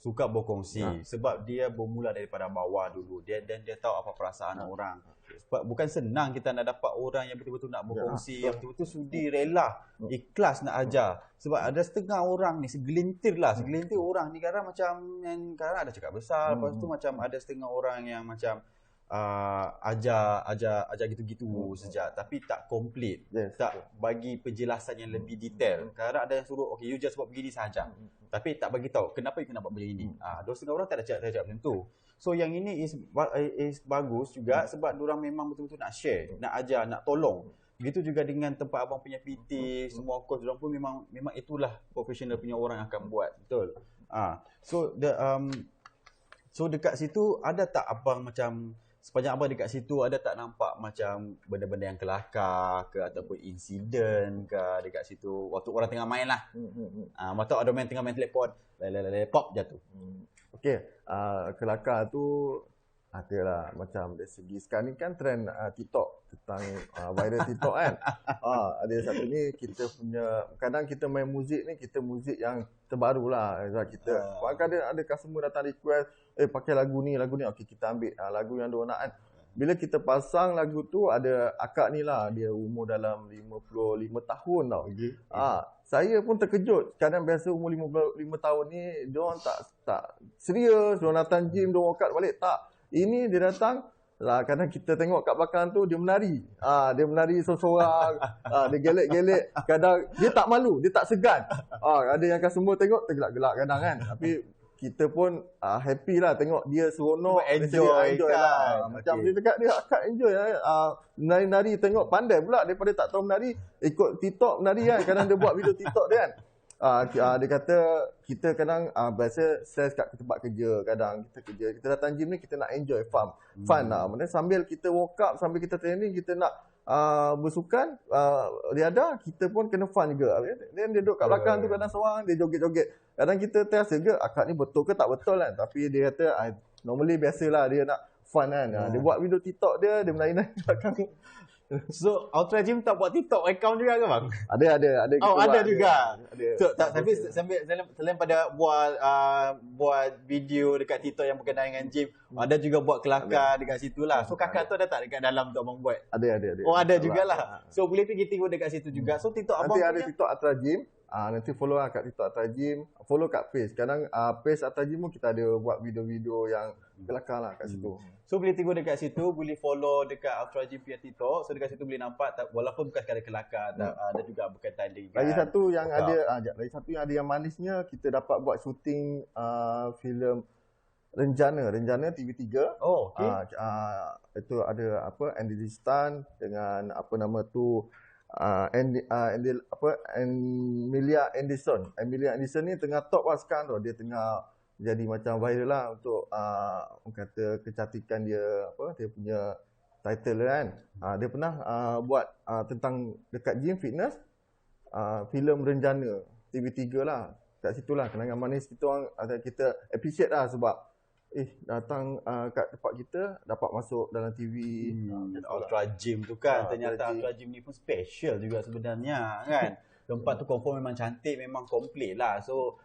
suka berkongsi. Sebab dia bermula daripada bawah dulu. Dia tahu apa perasaan orang. Sebab bukan senang kita nak dapat orang yang betul-betul nak berkongsi, yang betul-betul sudi, rela, ikhlas nak ajar. Sebab ada setengah orang ni, segelintir orang ni kadang macam kadang ada cakap besar, lepas tu macam ada setengah orang yang macam ajar gitu-gitu saja, tapi tak komplit, tak bagi penjelasan yang lebih detail. Kadang ada yang suruh, okay, you just buat begini sahaja, tapi tak bagi tahu kenapa you kena buat begini. Dua setengah orang tak ada cakap macam tu. So yang ini is bagus juga sebab diorang memang betul-betul nak share, nak ajar, nak tolong. Begitu juga dengan tempat abang punya PT, semua coach diorang pun memang itulah profesional punya orang akan buat, betul. So dekat situ ada tak abang macam sepanjang abang dekat situ ada tak nampak macam benda-benda yang kelakar ke ataupun insiden ke dekat situ waktu orang tengah main lah. Atau ada main tengah main telefon, pop jatuh. Okey, kelakar tu adalah macam dari segi sekarang ni kan trend TikTok tentang viral TikTok kan. Ada satu ni kita punya, kadang kita main muzik ni, kita muzik yang terbaru lah kita. Kadang ada customer datang request, pakai lagu ni, okey kita ambil lagu yang diorang nak kan. Bila kita pasang lagu tu, ada akak ni lah, dia umur dalam 55 tahun tau. Saya pun terkejut. Kadang biasa umur 55 tahun ni, diorang tak serius, diorang datang gym, diorang workout balik. Tak. Ini dia datang, kadang kita tengok kat belakang tu, dia menari. Dia menari seorang-seorang, dia gelek-gelek. Kadang dia tak malu, dia tak segan. Ada yang customer tengok, tergelak-gelak kadang kan. Tapi kita pun happy lah tengok dia seronok, enjoy lah. Macam dia cakap dia akan enjoy nari-nari, tengok pandai pula daripada tak tahu menari, ikut TikTok menari kan. Kadang dia buat video TikTok dia kan. Dia kata kita kadang biasa stress kat tempat kerja, kadang kita datang gym ni kita nak enjoy fun lah. Maksudnya sambil kita work up, sambil kita training, kita nak bersukan, riadah, kita pun kena fun juga. Dia duduk kat belakang tu kadang seorang, dia joget-joget. Kadang kita terasa ke akak ni betul ke tak betul kan. Tapi dia kata normally biasalah dia nak fun kan. Dia buat video TikTok dia menari-nari belakang. So Ultra Gym tak buat TikTok account juga ke bang? Ada. Ada juga. Ada. So, tapi selain pada buat video dekat TikTok yang berkenaan dengan gym, ada juga buat kelakar dekat situ lah. So kakak tu ada tak dekat dalam tu abang buat? Ada. Oh ada jugalah. So boleh pergi tengok dekat situ juga. So TikTok abang nanti ada TikTok Ultra Gym. Nanti follow lah kat TikTok Ultra Gym. Follow kat page. Kadang page Ultra Gym pun kita ada buat video-video yang kelakar lah kat situ. So boleh tengok dekat situ, boleh follow dekat Ultra Gym punya TikTok. So dekat situ boleh nampak walaupun bukan sekadar kelakar, ada juga berkaitan dengan lagi satu yang ada yang manisnya, kita dapat buat syuting filem Renjana TV3. Oh, okey. Itu ada Andy Stan dengan apa nama tu Emilia Anderson. Emilia Anderson ni tengah top lah sekarang tu. Dia tengah jadi macam viral lah untuk kata kecantikan dia, dia punya title kan. Dia pernah buat tentang dekat gym fitness, filem Renjana TV3 lah. Kat situlah kenangan manis kita orang kita appreciate lah sebab datang kat tempat kita dapat masuk dalam TV. Ultra Gym tu kan, Ultra ternyata Gym. Ultra Gym ni pun special juga sebenarnya kan. Tempat tu confirm memang cantik, memang komplit lah. So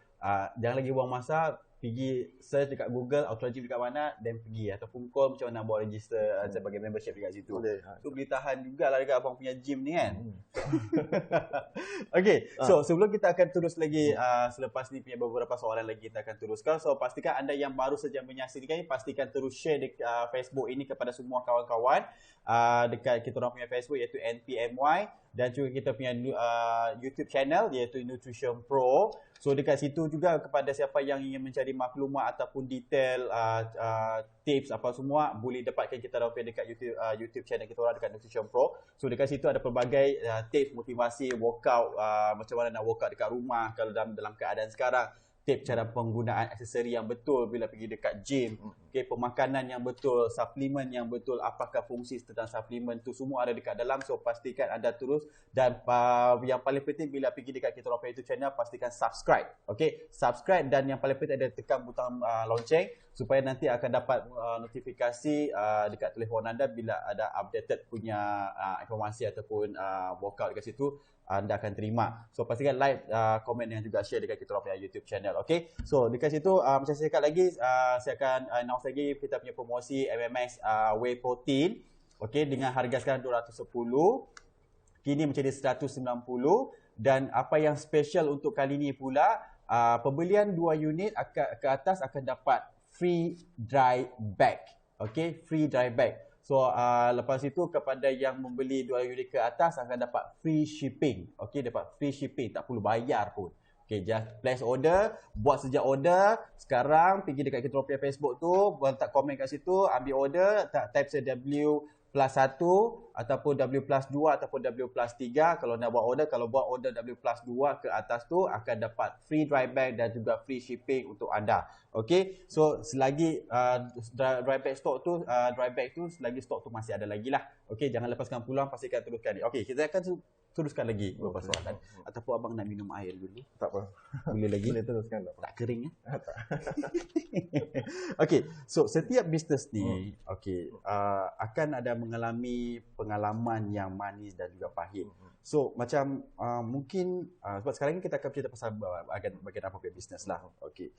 jangan lagi buang masa, pergi search dekat Google Ultra Gym dekat mana, dan pergi ataupun call macam mana buat register sebagai membership dekat situ. Boleh. So boleh tahan jugalah dekat abang punya gym ni kan. Okay, so sebelum kita akan terus lagi, selepas ni punya beberapa soalan lagi kita akan teruskan. So pastikan anda yang baru saja menyaksikan, pastikan terus share dekat Facebook ini kepada semua kawan-kawan dekat kita orang punya Facebook iaitu NPMY, dan juga kita punya YouTube channel iaitu Nutrition Pro. So dekat situ juga kepada siapa yang ingin mencari maklumat ataupun detail tips apa semua, boleh dapatkan kita orang dekat YouTube channel kita orang dekat Nutrition Pro. So dekat situ ada pelbagai tips motivasi workout, macam mana nak workout dekat rumah kalau dalam keadaan sekarang, tips cara penggunaan aksesori yang betul bila pergi dekat gym, okay, pemakanan yang betul, suplemen yang betul, apakah fungsi tentang suplemen tu, semua ada dekat dalam. So pastikan anda terus, dan yang paling penting bila pergi dekat kita orang YouTube channel, pastikan subscribe, okay, subscribe, dan yang paling penting ada tekan butang lonceng supaya nanti akan dapat notifikasi dekat telefon anda bila ada updated punya informasi ataupun workout dekat situ, anda akan terima. So pastikan like, komen dan juga share dekat kita orang punya YouTube channel. Okay, so dekat situ macam saya cakap lagi, saya akan announce lagi kita punya promosi MMX Whey Protein. Okay, dengan harga sekarang 210, kini menjadi 190, dan apa yang special untuk kali ini pula, pembelian 2 unit ke atas akan dapat free dry bag. Okay, free dry bag. So lepas itu kepada yang membeli 2 unit ke atas akan dapat free shipping. Okay, dapat free shipping, tak perlu bayar pun. Okay, just place order, buat sejak order. Sekarang pergi dekat kita punya Facebook tu, letak komen kat situ, ambil order, type saya W+1 ataupun W+2 ataupun W+3 kalau nak buat order. Kalau buat order W+2 ke atas tu akan dapat free dry bag dan juga free shipping untuk anda. Okay, so selagi dry bag tu selagi stok tu masih ada lagi lah. Okay, jangan lepaskan pulang, pastikan teruskan ni. Okay, kita akan teruskan lagi beberapa soalan. Ataupun abang nak minum air dulu? Tak apa. Boleh lagi? Boleh teruskan tak apa. Tak kering ya? Tak. Okay, so setiap bisnes ni akan ada mengalami pengalaman yang manis dan juga pahit. So macam mungkin sebab sekarang ni kita akan cerita pasal bagian apa punya bisnes lah. Okay.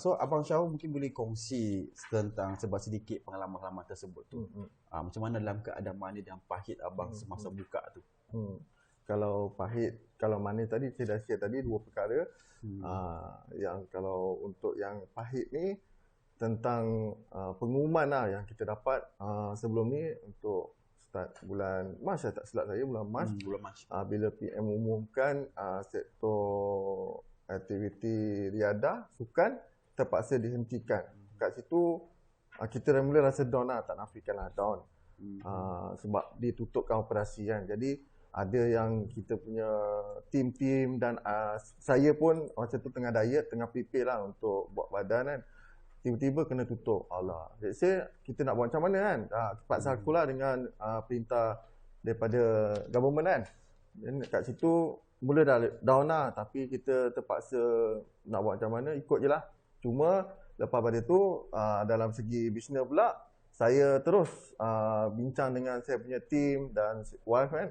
So Abang Syah mungkin boleh kongsi tentang sedikit pengalaman-pengalaman tersebut tu. Macam mana dalam keadaan manis dan pahit abang semasa buka tu? Kalau pahit, kalau manis tadi saya dah share tadi 2 perkara. Yang kalau untuk yang pahit ni tentang pengumuman lah yang kita dapat sebelum ni untuk start bulan Mac, tak silap saya bulan Mac. Bila PM umumkan sektor aktiviti riadah, sukan terpaksa dihentikan. Kat situ kita mula rasa down lah, tak nafikan lah down. Sebab ditutupkan operasi kan. Jadi ada yang kita punya tim-tim dan saya pun masa tu tengah diet, tengah prepare lah untuk buat badan kan. Tiba-tiba kena tutup. Allah. Let's say kita nak buat macam mana kan? Terpaksa akulah dengan perintah daripada government kan. Dan kat situ mula dah down lah, tapi kita terpaksa nak buat macam mana, ikut je lah. Cuma lepas pada tu dalam segi bisnes pula, saya terus bincang dengan saya punya team dan wife kan.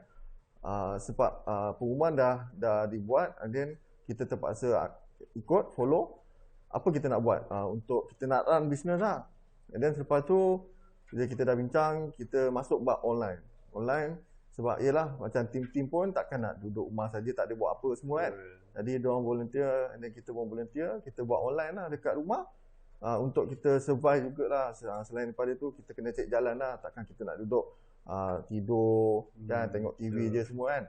Sebab pengumuman dah dibuat, and then kita terpaksa ikut, follow apa kita nak buat untuk kita nak run bisnes lah. And then selepas tu bila kita dah bincang, kita masuk bab online sebab yelah macam tim-tim pun takkan nak duduk rumah saja, tak ada buat apa semua kan. Jadi diorang volunteer, and then kita pun volunteer, kita buat online lah dekat rumah untuk kita survive jugalah. Selain daripada tu kita kena cek jalan lah, takkan kita nak duduk tidur dan tengok TV je semua kan.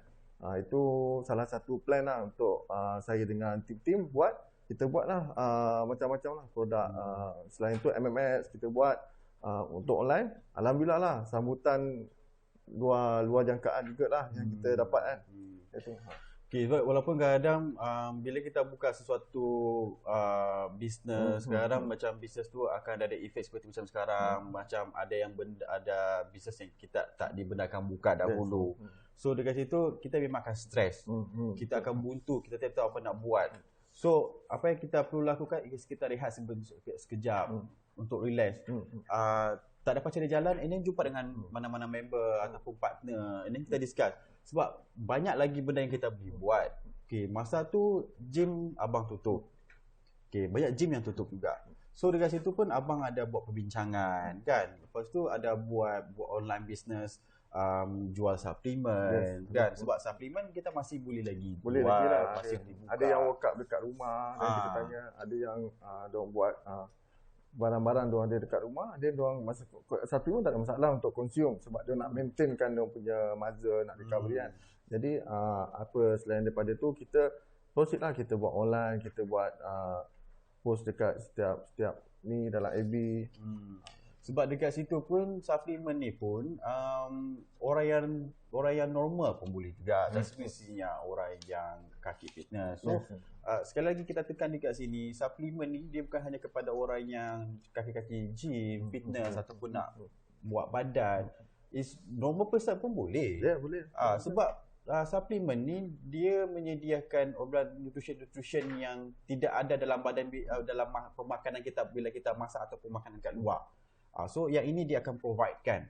Itu salah satu plan lah untuk saya dengan tim-tim kita buat lah macam-macam lah produk. Selain tu MMS kita buat untuk online. Alhamdulillah lah sambutan luar jangkaan jugalah yang kita dapat kan. Itu. Okay, walaupun kadang bila kita buka sesuatu bisnes sekarang, macam bisnes tu akan ada efek seperti macam sekarang, macam ada bisnes yang kita tak dibenarkan buka dahulu. So dekat situ kita memang akan stres. Kita akan buntu, kita tak tahu apa nak buat. So apa yang kita perlu lakukan is kita rehat sekejap. untuk relax. Tak dapat cari jalan, and then jumpa dengan mana-mana member ataupun partner, and then kita discuss. Sebab banyak lagi benda yang kita boleh buat. Okay, masa tu gym abang tutup. Okay, banyak gym yang tutup juga. So dekat situ pun abang ada buat perbincangan kan. Lepas tu ada buat online business, jual suplemen kan. Sebab suplemen kita masih boleh lagi boleh jual, lagi lah. masih boleh buka. Ada yang workout dekat rumah, dan kita tanya, ada yang diorang buat barang-barang diorang ada dekat rumah, dia diorang masa suplemen tak ada masalah untuk consume sebab dia nak maintainkan diorang punya muscle, nak recovery kan. Jadi apa selain daripada tu, kita proceed lah, kita buat online, kita buat post dekat setiap ni dalam FB. Sebab dekat situ pun suplemen ni pun orang yang normal pun boleh juga. Tak semestinya orang yang kaki fitness. So sekali lagi kita tekan dekat sini, suplemen ni dia bukan hanya kepada orang yang kaki-kaki gym, fitness ataupun nak buat badan. Is normal person pun boleh. Ya, boleh. Sebab suplemen ni dia menyediakan nutrition yang tidak ada dalam badan, dalam pemakanan kita bila kita masak ataupun makanan kat luar. So yang ini dia akan provide kan.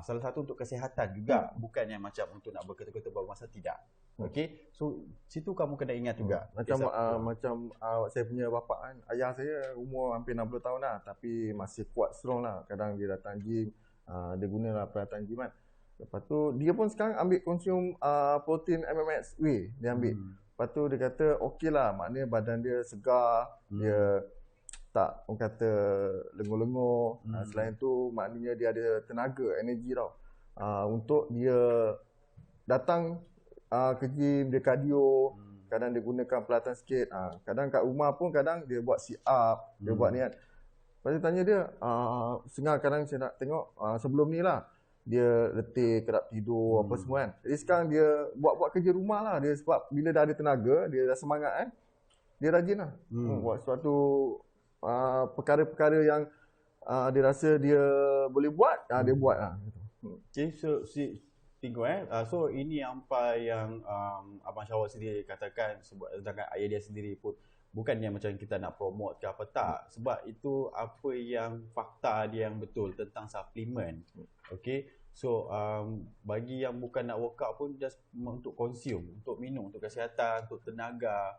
Salah satu untuk kesihatan juga, bukan yang macam untuk nak berketul-ketul bermasa, tidak. Okay, so situ kamu kena ingat juga. Macam saya punya bapa kan, ayah saya umur hampir 60 tahun lah, tapi masih kuat strong lah. Kadang dia datang gym, dia gunalah peralatan gym kan. Lepas tu dia pun sekarang ambil consume protein MMX whey, dia ambil. Lepas tu dia kata okey lah, maknanya badan dia segar, dia tak orang kata lengur-lengur. Selain tu maknanya dia ada tenaga, energi tau, untuk dia datang ke gym, dia cardio. Kadang dia gunakan peralatan sikit, kadang kat rumah pun kadang dia buat sit up, dia buat ni kan. Lepas tu tanya dia, sengal kadang saya nak tengok sebelum ni lah, dia letih, kerap tidur, apa semua kan. Jadi sekarang dia buat kerja rumah lah dia, sebab bila dah ada tenaga, dia dah semangat kan, dia rajin lah buat suatu perkara-perkara yang dia rasa dia boleh buat, dia buat lah. Okay, so tengok so ini apa yang Abang Syawal sendiri katakan, sebab sedangkan ayah dia sendiri pun bukannya macam kita nak promote ke apa, tak. Sebab itu apa yang fakta dia yang betul tentang suplemen. Okay, so bagi yang bukan nak workout pun, just untuk consume, untuk minum, untuk kesihatan, untuk tenaga.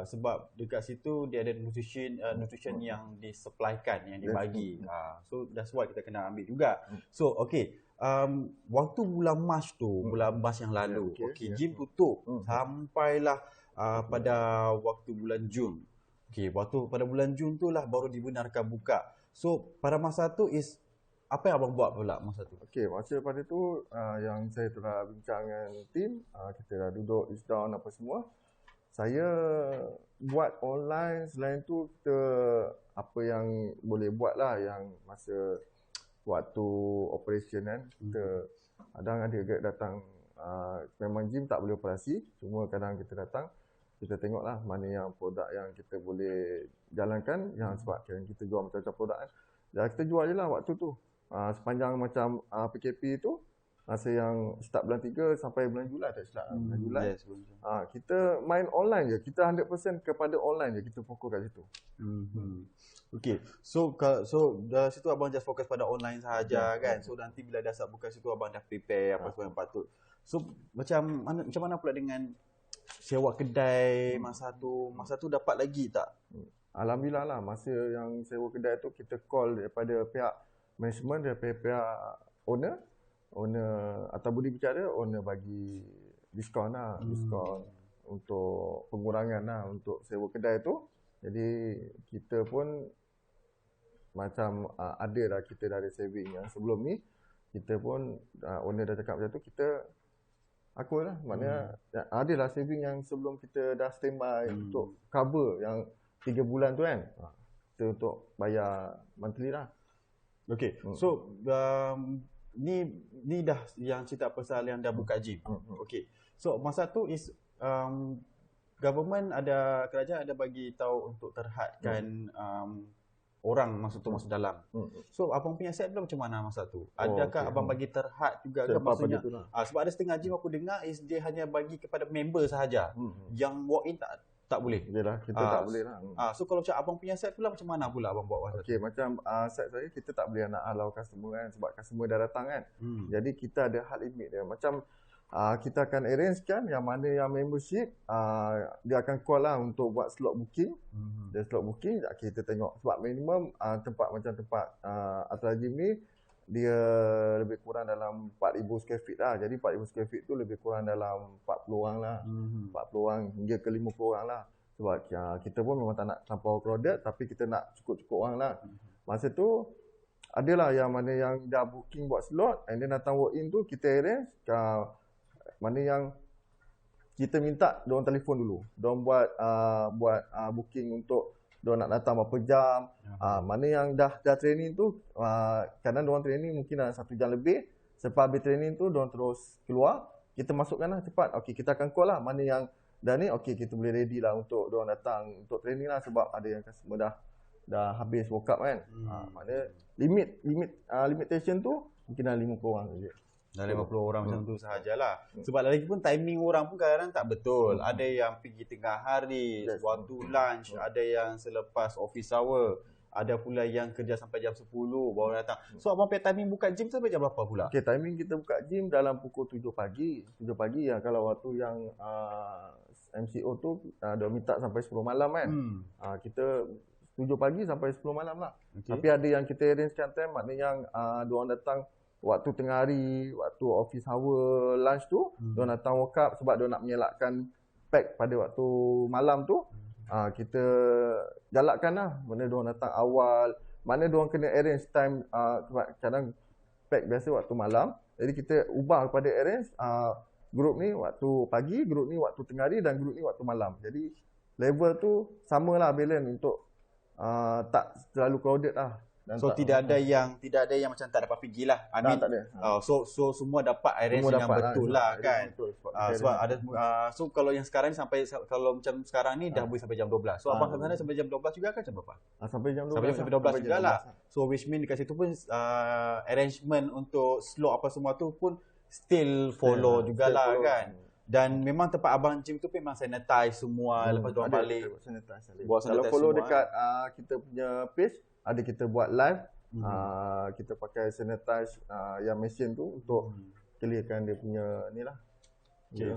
Sebab dekat situ dia ada nutrition yang disupplykan, yang dibagi. So that's why kita kena ambil juga. So okay, waktu bulan Mac tu, bulan Mac yang lalu, gym tutup sampailah pada waktu bulan Jun. Okay, waktu pada bulan Jun tu lah baru dibenarkan buka. So pada masa tu apa yang abang buat pula masa tu? Okay, masa pada tu yang saya telah bincang dengan tim, kita dah duduk, list down apa semua. Saya buat online, selain tu kita apa yang boleh buat lah, yang masa waktu operation kan, kita kadang ada datang, memang gym tak boleh operasi, cuma kadang kita datang, kita tengok lah mana yang produk yang kita boleh jalankan, yang sebab kita jual macam-macam produk kan. Dan kita jual je lah waktu tu, sepanjang macam PKP tu, masa yang start bulan 3 sampai bulan Julai, tak silap bulan Julai. Yes, kita main online je, kita 100% kepada online je, kita fokus kat situ. Okay, so dari situ abang just fokus pada online sahaja kan. So nanti bila dah start buka situ, abang dah prepare apa semua yang patut. So macam mana pula dengan sewa kedai masa tu dapat lagi tak? Alhamdulillah lah, masa yang sewa kedai tu kita call daripada pihak management, daripada pihak owner atau budi bicara, owner bagi diskaun lah, diskaun untuk pengurangan lah untuk sewa kedai tu. Jadi kita pun macam ada lah, kita dah ada saving yang sebelum ni. Kita pun owner dah cakap macam tu, kita aku lah, maknanya ada lah saving yang sebelum kita dah standby untuk cover yang 3 bulan tu kan. Kita untuk bayar monthly lah. Okay, so ni dah yang cerita pasal yang dah buka gym. Okay, so masa tu government kerajaan ada bagi tahu untuk terhadkan orang masuk dalam. So abang punya set macam mana masa tu? Adakah abang bagi terhad juga ke maksudnya? Sebab ada setengah gym aku dengar dia hanya bagi kepada member sahaja. Yang walk in tak Tak boleh. Yelah, kita tak boleh lah. So kalau macam abang punya set pula macam mana pula abang buat WhatsApp? Okey, macam set saya kita tak boleh nak halau customer kan sebab customer dah datang kan. Jadi kita ada hard limit dia. Macam kita akan arrange kan yang mana yang membership dia akan call lah untuk buat slot booking. Dia slot booking kita tengok sebab minimum tempat macam tempat Ultra Gym ni dia lebih kurang dalam 4,000 square feet lah. Jadi 4,000 square feet tu lebih kurang dalam 40 orang lah. 40 orang hingga ke 50 orang lah. Sebab kita pun memang tak nak terlampau crowded tapi kita nak cukup-cukup orang lah. Masa tu adalah yang mana yang dah booking buat slot and then datang walk in tu kita arrange mana yang kita minta diorang telefon dulu. Diorang buat booking untuk diorang nak datang berapa jam. Mana yang dah training tu kadang diorang training mungkin dah 1 jam lebih. Selepas habis training tu diorang terus keluar. Kita masukkan lah cepat. Okey, kita akan call lah mana yang dah ni okey kita boleh ready lah untuk diorang datang untuk training lah sebab ada yang customer dah habis workout kan. Maknanya limitation tu mungkin dah 50 orang saja. Dah 50 orang macam tu sahajalah. Sebab lagi pun timing orang pun kadang-kadang tak betul. Ada yang pergi tengah hari, waktu lunch, ada yang selepas office hour, ada pula yang kerja sampai jam 10 baru datang. So abang punya timing buka gym sampai jam berapa pula? Okey, timing kita buka gym dalam pukul 7 pagi. 7 pagi ya kalau waktu yang MCO tu dia minta sampai 10 malam kan. Kita 7 pagi sampai 10 malam lah. Tapi ada yang kita arrangekan time maknanya yang diorang datang waktu tengah hari, waktu office hour, lunch tu, diorang datang workout sebab diorang nak menyelakkan pack pada waktu malam tu. Kita galakkan lah, mana diorang datang awal, mana diorang kena arrange time, kadang pack biasa waktu malam. Jadi kita ubah kepada arrange grup ni waktu pagi, grup ni waktu tengah hari dan grup ni waktu malam. Jadi level tu samalah balance untuk tak terlalu crowded lah. Dan so tidak ada yang macam tak dapat pergi lah. I mean, tak ada. So semua dapat arrange yang betul lah kan. Sebab ada so kalau yang sekarang ni sampai kalau macam sekarang ni dah boleh sampai jam 12. So abang kat sana sampai jam 12 juga kan jam berapa? Sampai jam 12. Sampai 12 jugalah. So which mean dekat situ pun arrangement untuk slot apa semua tu pun still follow jugalah kan. Dan memang tempat abang gym tu memang sanitize semua lepas diorang balik. Buat kalau follow dekat kita punya page ada kita buat live, kita pakai sanitize yang mesin tu untuk clearkan dia punya ni lah.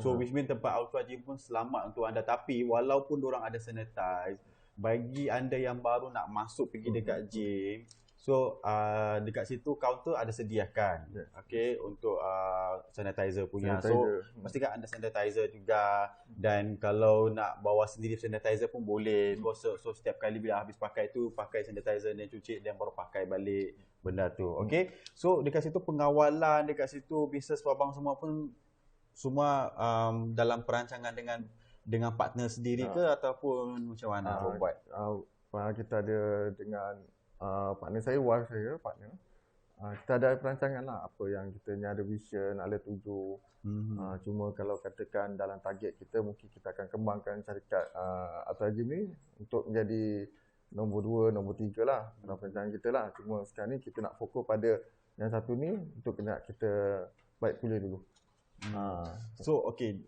So which mean tempat Ultra Gym pun selamat untuk anda. Tapi walaupun diorang ada sanitize, bagi anda yang baru nak masuk pergi dekat gym, so dekat situ counter ada sediakan okay, untuk sanitizer punya. So pastikan anda sanitizer juga. Dan kalau nak bawa sendiri sanitizer pun boleh. So setiap kali bila habis pakai tu, pakai sanitizer dan cuci dan baru pakai balik benda tu. Okay, so dekat situ pengawalan, dekat situ bisnes abang semua pun semua dalam perancangan dengan partner sendiri ke ataupun macam mana abang buat? Kita ada dengan partner saya, wife saya, partner. Kita ada perancangan lah apa yang kita ni ada vision, ada tuju. Cuma kalau katakan dalam target kita, mungkin kita akan kembangkan syarikat Ultra Gym ni untuk menjadi nombor 2, nombor 3 lah dalam perancangan kita lah. Cuma sekarang ni kita nak fokus pada yang satu ni untuk kena kita baik pulih dulu. So okay,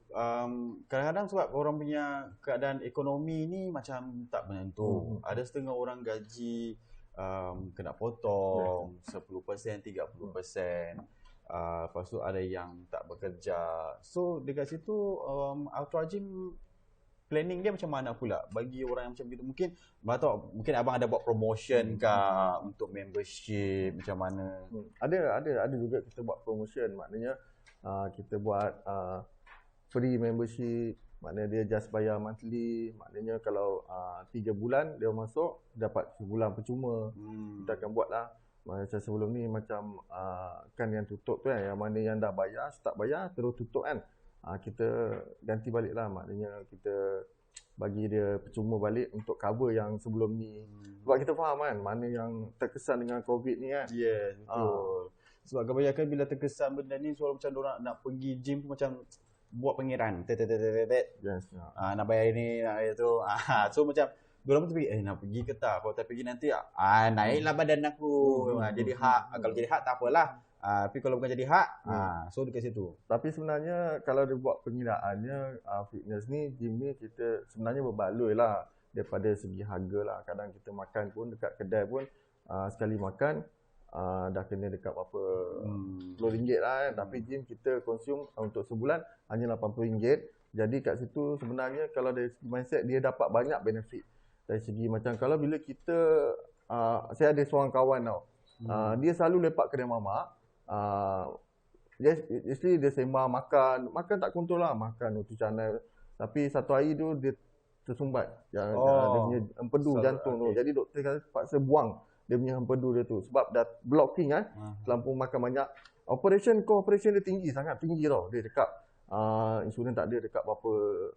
kadang-kadang sebab orang punya keadaan ekonomi ni macam tak menentu. Ada setengah orang gaji kena potong 10%, 30%. Lepas tu ada yang tak bekerja. So dekat situ Ultra Gym planning dia macam mana pula bagi orang yang macam gitu? Mungkin abang ada buat promotion kah untuk membership macam mana? Ada juga kita buat promotion. Maknanya kita buat free membership. Maknanya dia just bayar monthly. Maknanya kalau 3 bulan dia masuk, dapat sebulan percuma. Kita akan buat lah. Macam sebelum ni macam kan yang tutup tu kan, yang mana yang dah bayar, start bayar terus tutup kan. Kita ganti balik lah. Maknanya kita bagi dia percuma balik untuk cover yang sebelum ni. Sebab kita faham kan mana yang terkesan dengan COVID ni kan. Yes, betul. Sebab kebanyakan bila terkesan benda ni, soal macam diorang nak pergi gym pun macam buat pengiran. Yes. Nak bayar ini, nak bayar tu. So macam diorang pun terfikir, nak pergi ke tak? Kalau tak pergi nanti, naiklah badan aku. Jadi hak. Kalau jadi hak tak apalah. tapi kalau bukan jadi hak, so dekat situ. Tapi sebenarnya kalau dia buat pengiraannya fitness ni, gym ni kita sebenarnya berbaloi lah daripada segi harga lah. Kadang kita makan pun dekat kedai pun sekali makan dah kena dekat berapa RM10 lah kan. Tapi gym kita consume untuk sebulan hanya RM80. Jadi kat situ sebenarnya kalau dari segi mindset dia dapat banyak benefit. Dari segi macam kalau bila kita saya ada seorang kawan tau. Dia selalu lepak kedai mamak. Isteri dia sembang makan tak kontrol lah, makan roti canai. Tapi satu hari tu dia tersumbat dia punya empedu jantung tu. Jadi doktor kata terpaksa buang dia punya empedu dia tu sebab dah blocking kan. Terlampau makan banyak. Operation dia tinggi tau. Dia dekat insulin tak ada dekat berapa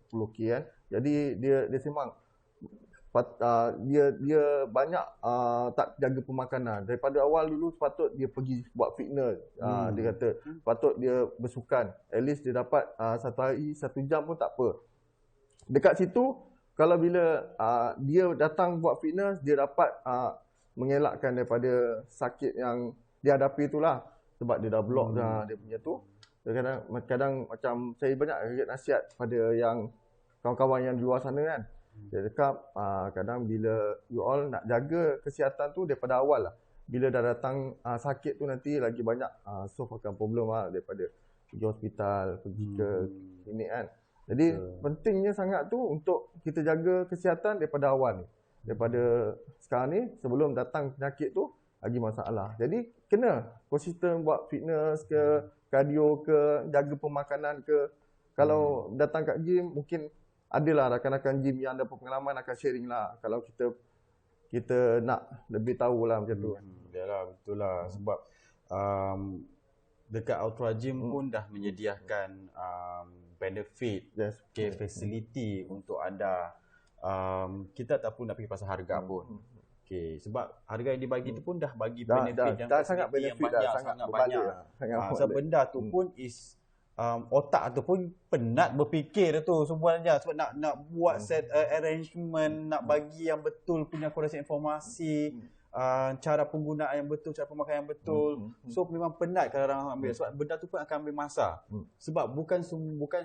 puluh K kan. Jadi dia sembang dia banyak tak jaga pemakanan. Daripada awal dulu sepatut dia pergi buat fitness. Dia kata patut dia bersukan. At least dia dapat satu hari 1 jam pun tak apa. Dekat situ kalau bila dia datang buat fitness, dia dapat mengelakkan daripada sakit yang dia hadapi itulah. Sebab dia dah block dah dia punya tu. Kadang macam saya banyak nasihat pada yang kawan-kawan yang di luar sana kan. Dia cakap kadang bila you all nak jaga kesihatan tu daripada awal lah. Bila dah datang sakit tu nanti lagi banyak solve akan problem lah daripada pergi hospital, pergi ke klinik kan. Jadi pentingnya sangat tu untuk kita jaga kesihatan daripada awal ni. Daripada sekarang ni sebelum datang penyakit tu lagi masalah. Jadi kena konsisten buat fitness ke, cardio ke, jaga pemakanan ke. Kalau datang kat gym mungkin adalah rakan-rakan gym yang ada pengalaman akan sharing lah. Kalau kita nak lebih tahu lah macam tu. Yalah, betul lah. Sebab dekat Ultra Gym pun dah menyediakan benefit, facility untuk anda. Kita tak perlu nak pergi pasal harga pun. Sebab harga yang dibagi tu pun dah bagi benefit dah sangat benefit yang sangat banyak. Sebab benda tu pun is otak tu pun penat berfikir tu sebenarnya sebab nak buat set arrangement, nak bagi yang betul punya akurasi informasi, cara penggunaan yang betul, cara pemakaian yang betul. So memang penat kalau orang ambil sebab benda tu pun akan ambil masa. Sebab bukan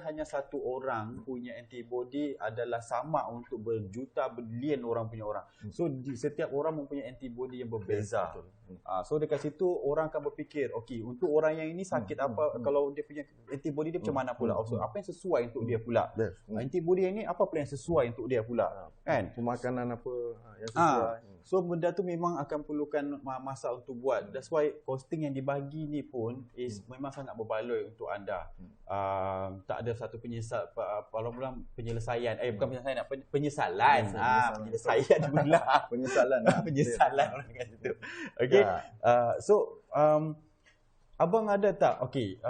hanya satu orang punya antibody adalah sama untuk berjuta bilion orang punya orang. So setiap orang mempunyai antibody yang berbeza. So dekat situ orang akan berfikir, okey untuk orang yang ini sakit apa, kalau dia punya antibody dia macam mana pula? So apa yang sesuai untuk dia pula? Antibody yang ini apa pula yang sesuai untuk dia pula? Kan? Pemakanan apa yang sesuai. So benda tu memang akan perlukan masa untuk buat. That's why costing yang dibagi ni pun is memang sangat berbaloi untuk anda. Tak ada satu penyelesaian penyesalan. Penyelesaian pula. Penyesalan orang kata tu. Okey. So abang ada tak? Okey,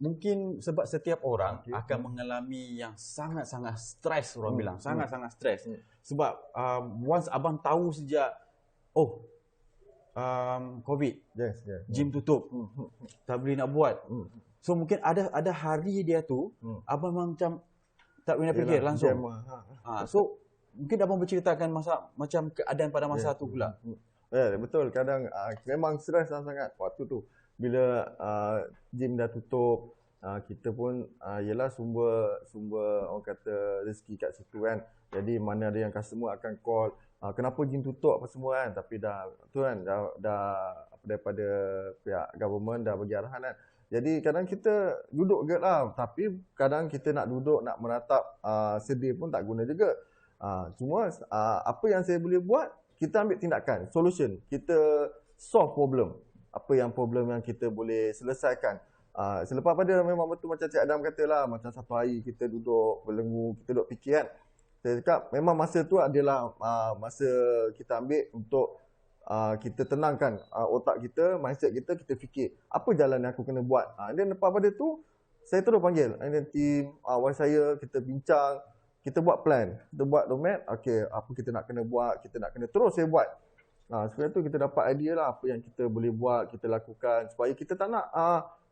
mungkin sebab setiap orang akan mengalami yang sangat-sangat stres, orang bilang sangat-sangat stres. Sebab once abang tahu sejak COVID, gym tutup, tak boleh nak buat. So mungkin ada hari dia tu abang macam tak boleh nak fikir langsung. So mungkin abang berceritakan macam keadaan pada masa tu pula. Betul, kadang memang stres lah sangat waktu tu. Bila gym dah tutup, kita pun ialah sumber orang kata rezeki kat situ kan. Jadi mana ada yang customer akan call, kenapa gym tutup apa semua kan. Tapi dah tu kan dah daripada pihak government dah bagi arahan kan. Jadi kadang kita duduk je lah, tapi kadang kita nak duduk nak meratap sedih pun tak guna juga. Cuma apa yang saya boleh buat, kita ambil tindakan, solution. Kita solve problem. Apa yang problem yang kita boleh selesaikan. Selepas pada memang betul macam Cik Adam kata lah, macam satu hari kita duduk berlengu, kita duduk fikir kan. Saya cakap memang masa tu adalah masa kita ambil untuk kita tenangkan otak kita, mindset kita, kita fikir apa jalan yang aku kena buat. Dan lepas pada tu saya terus panggil team wife saya, kita bincang, kita buat plan, kita buat roadmap. Okey, apa kita nak kena buat, kita nak kena terus saya buat. Sebenarnya tu kita dapat idea lah apa yang kita boleh buat, kita lakukan supaya kita tak nak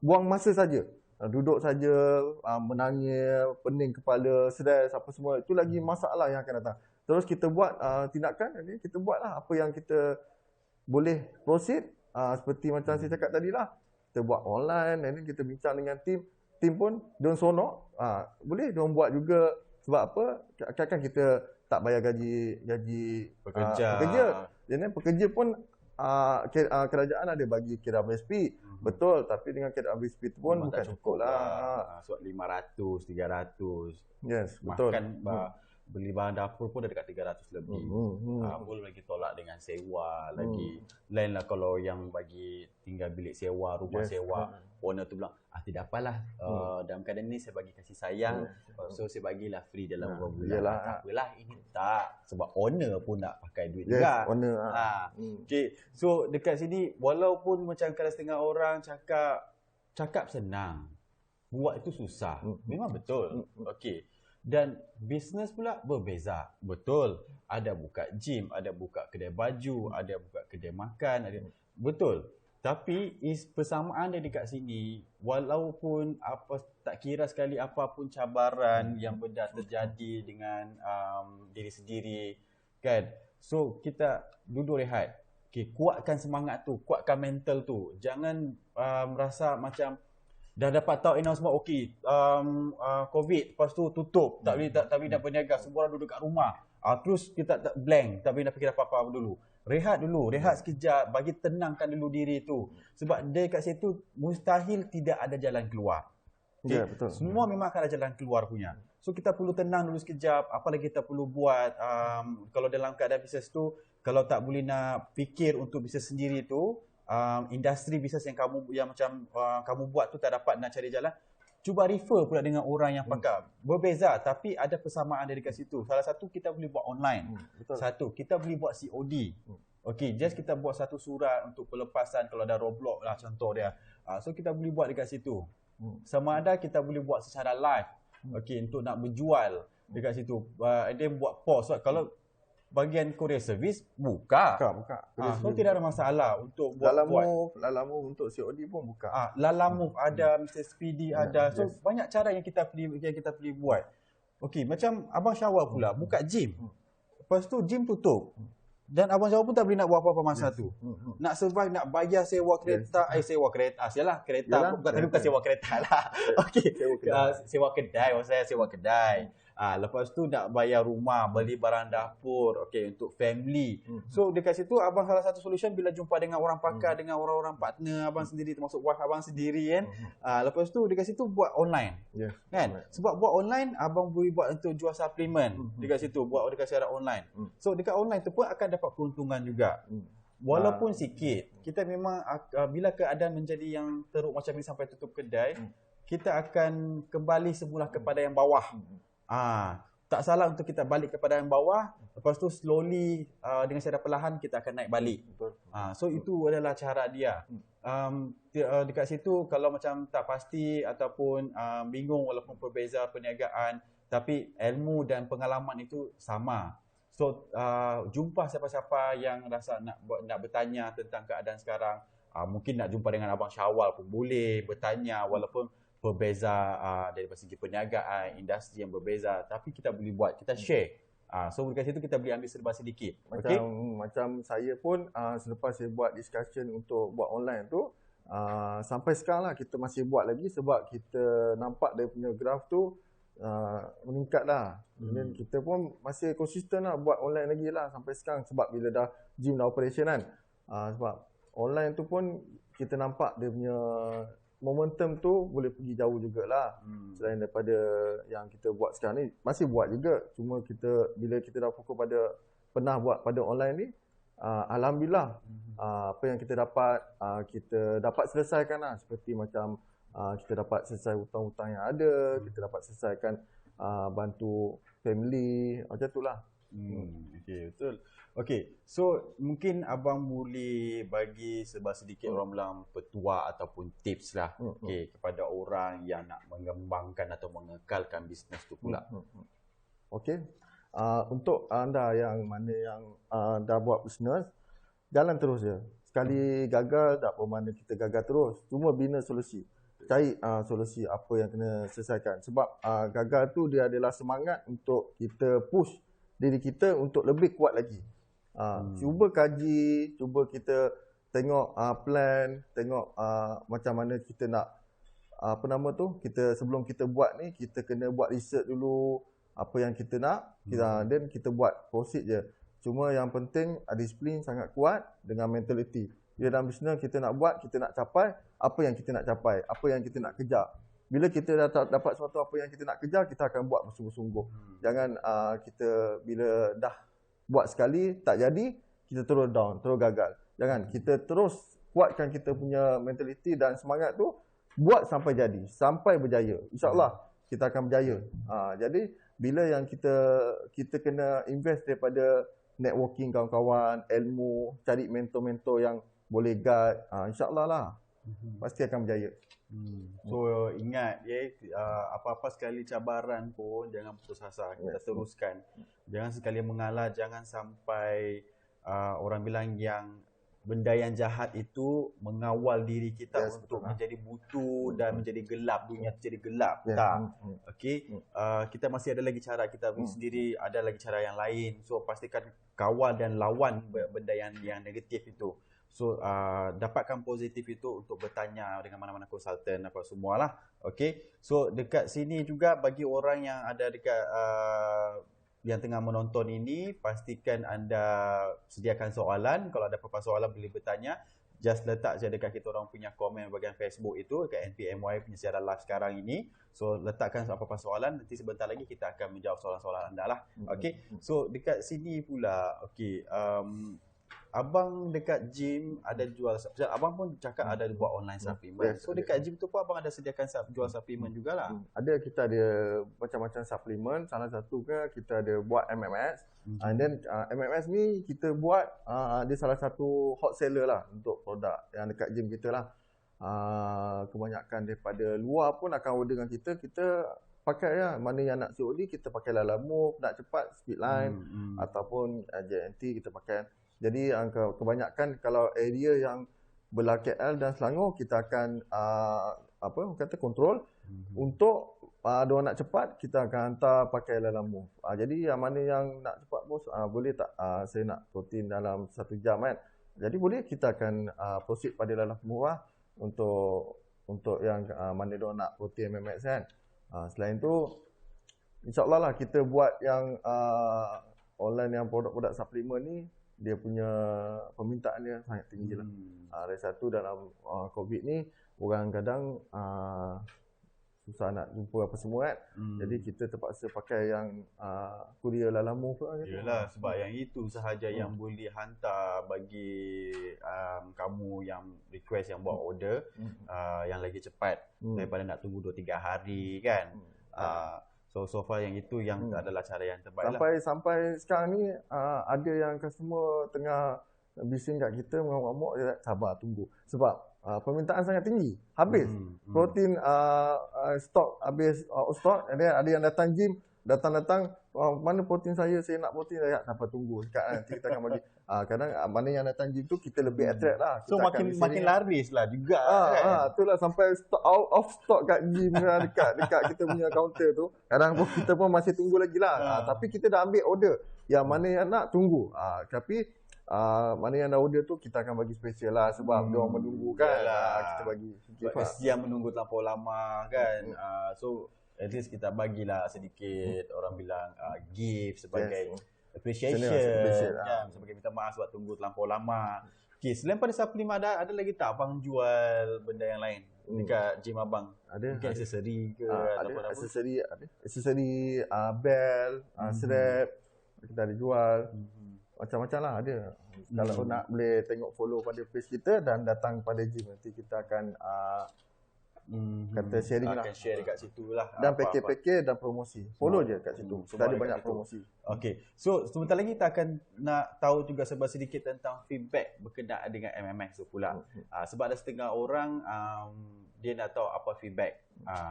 buang masa saja. Duduk saja, menangis, pening kepala, stres apa semua, itu lagi masalah yang akan datang. Terus kita buat tindakan, kita buatlah apa yang kita boleh proceed, seperti macam saya cakap tadi lah. kita buat online, and then kita bincang dengan tim pun diorang seronok, boleh diorang buat juga. Sebab apa? Kan kita tak bayar gaji pekerja. Dan pekerja pun kerajaan ada bagi kira WSP. Betul, tapi dengan kira WSP tu pun memang bukan cukup lah. Sebab 500, 300. Yes, betul. Makan beli bahan dapur pun dah dekat 300 lebih. Belum lagi tolak dengan sewa lagi. Lain lah kalau yang bagi tinggal bilik sewa, rumah sewa. Owner tu bilang, tidak apalah, dalam keadaan ni saya bagi kasih sayang. So saya bagilah free dalam beberapa bulan. Tak apalah, ini tak. Sebab owner pun nak pakai duit juga. Owner. Okay. So dekat sini, walaupun macam kalau setengah orang cakap senang, buat itu susah. Memang betul. Okay. Dan bisnes pula berbeza. Betul. Ada buka gym, ada buka kedai baju, ada buka kedai makan, betul. Tapi persamaan dia dekat sini, walaupun tak kira sekali apapun cabaran yang benda terjadi dengan diri sendiri, kan. So kita duduk rehat. Okay, kuatkan semangat tu, kuatkan mental tu. Jangan rasa macam dah dapat tahu announcement COVID, lepas tu tutup, tak boleh nak berniaga, semua orang duduk kat rumah. Terus kita tak blank, tak boleh nak fikir apa-apa dulu. Rehat sekejap, bagi tenangkan dulu diri tu. Sebab dia kat situ mustahil tidak ada jalan keluar. Okay? Betul. Semua memang akan ada jalan keluar punya. So kita perlu tenang dulu sekejap, apa lagi kita perlu buat. Kalau dalam keadaan bisnes tu, kalau tak boleh nak fikir untuk bisnes sendiri tu, industri bisnes yang kamu buat tu tak dapat nak cari jalan, cuba refer pula dengan orang yang pakar. Berbeza tapi ada persamaan dari kat situ. Salah satu kita boleh buat online. Satu kita boleh buat COD. Okey, just kita buat satu surat untuk pelepasan kalau ada roadblock lah contoh dia. So kita boleh buat dekat situ. Sama ada kita boleh buat secara live. Okey, untuk nak berjual dekat situ. Dia buat post. So, kalau bagian courier service buka. So tidak ada masalah untuk buat Lalamove untuk COD pun buka. Lalamove ada, Mr. Speedy ada. So banyak cara yang kita perlu buat. Okey, macam Abang Syawal pula buka gym. Lepas tu gym tutup. Dan Abang Syawal pun tak boleh nak buat apa-apa masa tu. Nak survive, nak bayar sewa kereta, sialah kereta. Bukan sewa kereta lah. Okey. Sewa kedai, maksud saya sewa kedai. Lepas tu nak bayar rumah, beli barang dapur, okey, untuk family. So dekat situ abang salah satu solution bila jumpa dengan orang pakar, dengan orang-orang partner abang sendiri, termasuk wife abang sendiri kan. Lepas tu dekat situ buat online. Kan? Sebab buat online abang boleh buat untuk jual suplemen dekat situ, buat dekat secara online. So dekat online tu pun akan dapat keuntungan juga. Walaupun sikit. Kita memang bila keadaan menjadi yang teruk macam ni sampai tutup kedai, kita akan kembali semula kepada yang bawah. Tak salah untuk kita balik kepada yang bawah, lepas tu slowly dengan secara perlahan kita akan naik balik. So itu adalah cara dia. Dekat situ kalau macam tak pasti ataupun bingung walaupun berbeza perniagaan, tapi ilmu dan pengalaman itu sama. So jumpa siapa-siapa yang rasa nak bertanya tentang keadaan sekarang, mungkin nak jumpa dengan Abang Syawal pun boleh bertanya walaupun berbeza dari segi perniagaan, industri yang berbeza, tapi kita boleh buat, kita share. So dekat situ kita boleh ambil serba sedikit. Macam saya pun selepas saya buat discussion untuk buat online tu, sampai sekarang lah kita masih buat lagi sebab kita nampak dia punya graph tu meningkat lah. Dan kita pun masih konsisten lah buat online lagi lah sampai sekarang sebab bila dah gym dah operation kan. Sebab online tu pun kita nampak dia punya momentum tu boleh pergi jauh jugalah. Selain daripada yang kita buat sekarang ni, masih buat juga. Cuma bila kita dah fokus pernah buat pada online ni, alhamdulillah apa yang kita dapat selesaikan lah. Seperti macam kita dapat selesai hutang-hutang yang ada, kita dapat selesaikan bantu family, macam tu lah. Okay, betul. Okay, so mungkin abang boleh bagi sedikit orang bilang petua ataupun tips lah kepada orang yang nak mengembangkan atau mengekalkan bisnes tu pula. Okay, untuk anda yang mana yang dah buat bisnes, jalan terus je. Sekali gagal, tak bermakna kita gagal terus. Cuma bina solusi. Cari solusi apa yang kena selesaikan. Sebab gagal tu dia adalah semangat untuk kita push diri kita untuk lebih kuat lagi. Cuba kaji, cuba kita tengok plan, tengok macam mana kita nak kita sebelum kita buat ni kita kena buat research dulu apa yang kita nak, then kita buat proceed je. Cuma yang penting disiplin sangat kuat dengan mentality. Bila dalam bisnes kita nak buat, kita nak capai apa yang kita nak capai, apa yang kita nak kejar. Bila kita dah dapat sesuatu apa yang kita nak kejar, kita akan buat bersungguh-sungguh. Jangan kita bila dah buat sekali tak jadi, kita terus down, terus gagal. Jangan, kita terus kuatkan kita punya mentality dan semangat tu, buat sampai jadi, sampai berjaya. InsyaAllah kita akan berjaya. Jadi bila yang kita kena invest daripada networking kawan-kawan, ilmu, cari mentor-mentor yang boleh guide, insyaAllah lah pasti akan berjaya. So ingat apa-apa sekali cabaran pun jangan putus asa, kita teruskan. Jangan sekali mengalah, jangan sampai orang bilang yang benda yang jahat itu mengawal diri kita untuk menjadi butuh dan menjadi gelap, dunia menjadi gelap. Tak. Okey. Kita masih ada lagi cara kita sendiri, ada lagi cara yang lain. So pastikan kawal dan lawan benda yang negatif itu. So dapatkan positif itu untuk bertanya dengan mana-mana konsultan apa semualah. Okey. So dekat sini juga bagi orang yang ada dekat yang tengah menonton ini, pastikan anda sediakan soalan. Kalau ada apa-apa soalan boleh bertanya. Just letak je dekat kita orang punya komen bahagian Facebook itu, dekat NPMY punya siaran live sekarang ini. So letakkan apa-apa soalan, nanti sebentar lagi kita akan menjawab soalan-soalan anda lah. Okay. So dekat sini pula, okay, abang dekat gym ada jual, abang pun cakap ada buat online supplement. So dekat gym tu pun abang ada sediakan jual supplement jugalah. Ada, kita ada macam-macam supplement. Salah satu kita ada buat MMS. And then MMS ni kita buat dia salah satu hot seller lah untuk produk yang dekat gym kita lah. Kebanyakan daripada luar pun akan order dengan kita. Kita pakai lah, mana yang nak COD kita pakai Lalamove, nak cepat Speedline ataupun JNT kita pakai. Jadi kebanyakan kalau area yang belah KL dan Selangor, kita akan kontrol. Untuk diorang nak cepat, kita akan hantar pakai Lalamove. Jadi yang mana yang nak cepat bos, boleh tak saya nak protein dalam 1 jam kan. Jadi boleh, kita akan proceed pada Lalamove lah untuk yang mana diorang nak protein MMX kan. Selain tu, insyaAllah lah kita buat yang online yang produk-produk suplemen ni, dia punya permintaan dia sangat tinggi lah. Dari satu dalam COVID ni, orang kadang susah nak jumpa apa semua kan. Jadi kita terpaksa pakai yang courier Lalamove lah. Yelah, sebab yang itu sahaja yang boleh hantar bagi kamu yang request yang buat order yang lagi cepat daripada nak tunggu 2-3 hari kan. So far yang itu yang adalah cara yang terbaik sampai sekarang ni ada yang customer tengah bising kat kita mengamuk-amuk, dia sabar tunggu sebab permintaan sangat tinggi, habis protein stok habis stok. Ada yang datang gym, datang mana protein saya nak protein, saya sampai tunggu dekat nanti kita akan bagi. Kadang mana yang datang gym tu kita lebih attract lah, kita so makin laris lah juga kan. Itulah sampai out of stock kat gym dekat kita punya counter tu. Kadang kita pun masih tunggu lagi lah. Tapi kita dah ambil order, yang mana yang nak tunggu. Tapi mana yang dah order tu kita akan bagi special lah sebab dia orang menunggu kan. Kita bagi kesian menunggu terlampau lama kan. So at least kita bagilah sedikit orang bilang gift sebagai appreciation kan, sebagai minta maaf sebab tunggu terlampau lama. Okay, selain pada suplemen ada lagi tak abang jual benda yang lain dekat gym abang? Ada. Mungkin aksesori ke ataupun apa? Aksesori, bel, strap kita ada jual. Macam-macam lah ada. Kalau nak boleh tengok follow pada page kita dan datang pada gym, nanti kita akan kata sharing lah. Akan share dekat situ lah. Dan package dan promosi. Follow je kat situ. Kita ada banyak promosi. Okay. So sebentar lagi kita akan nak tahu juga sedikit tentang feedback berkenaan dengan MMX tu pula. Sebab ada setengah orang dia nak tahu apa feedback.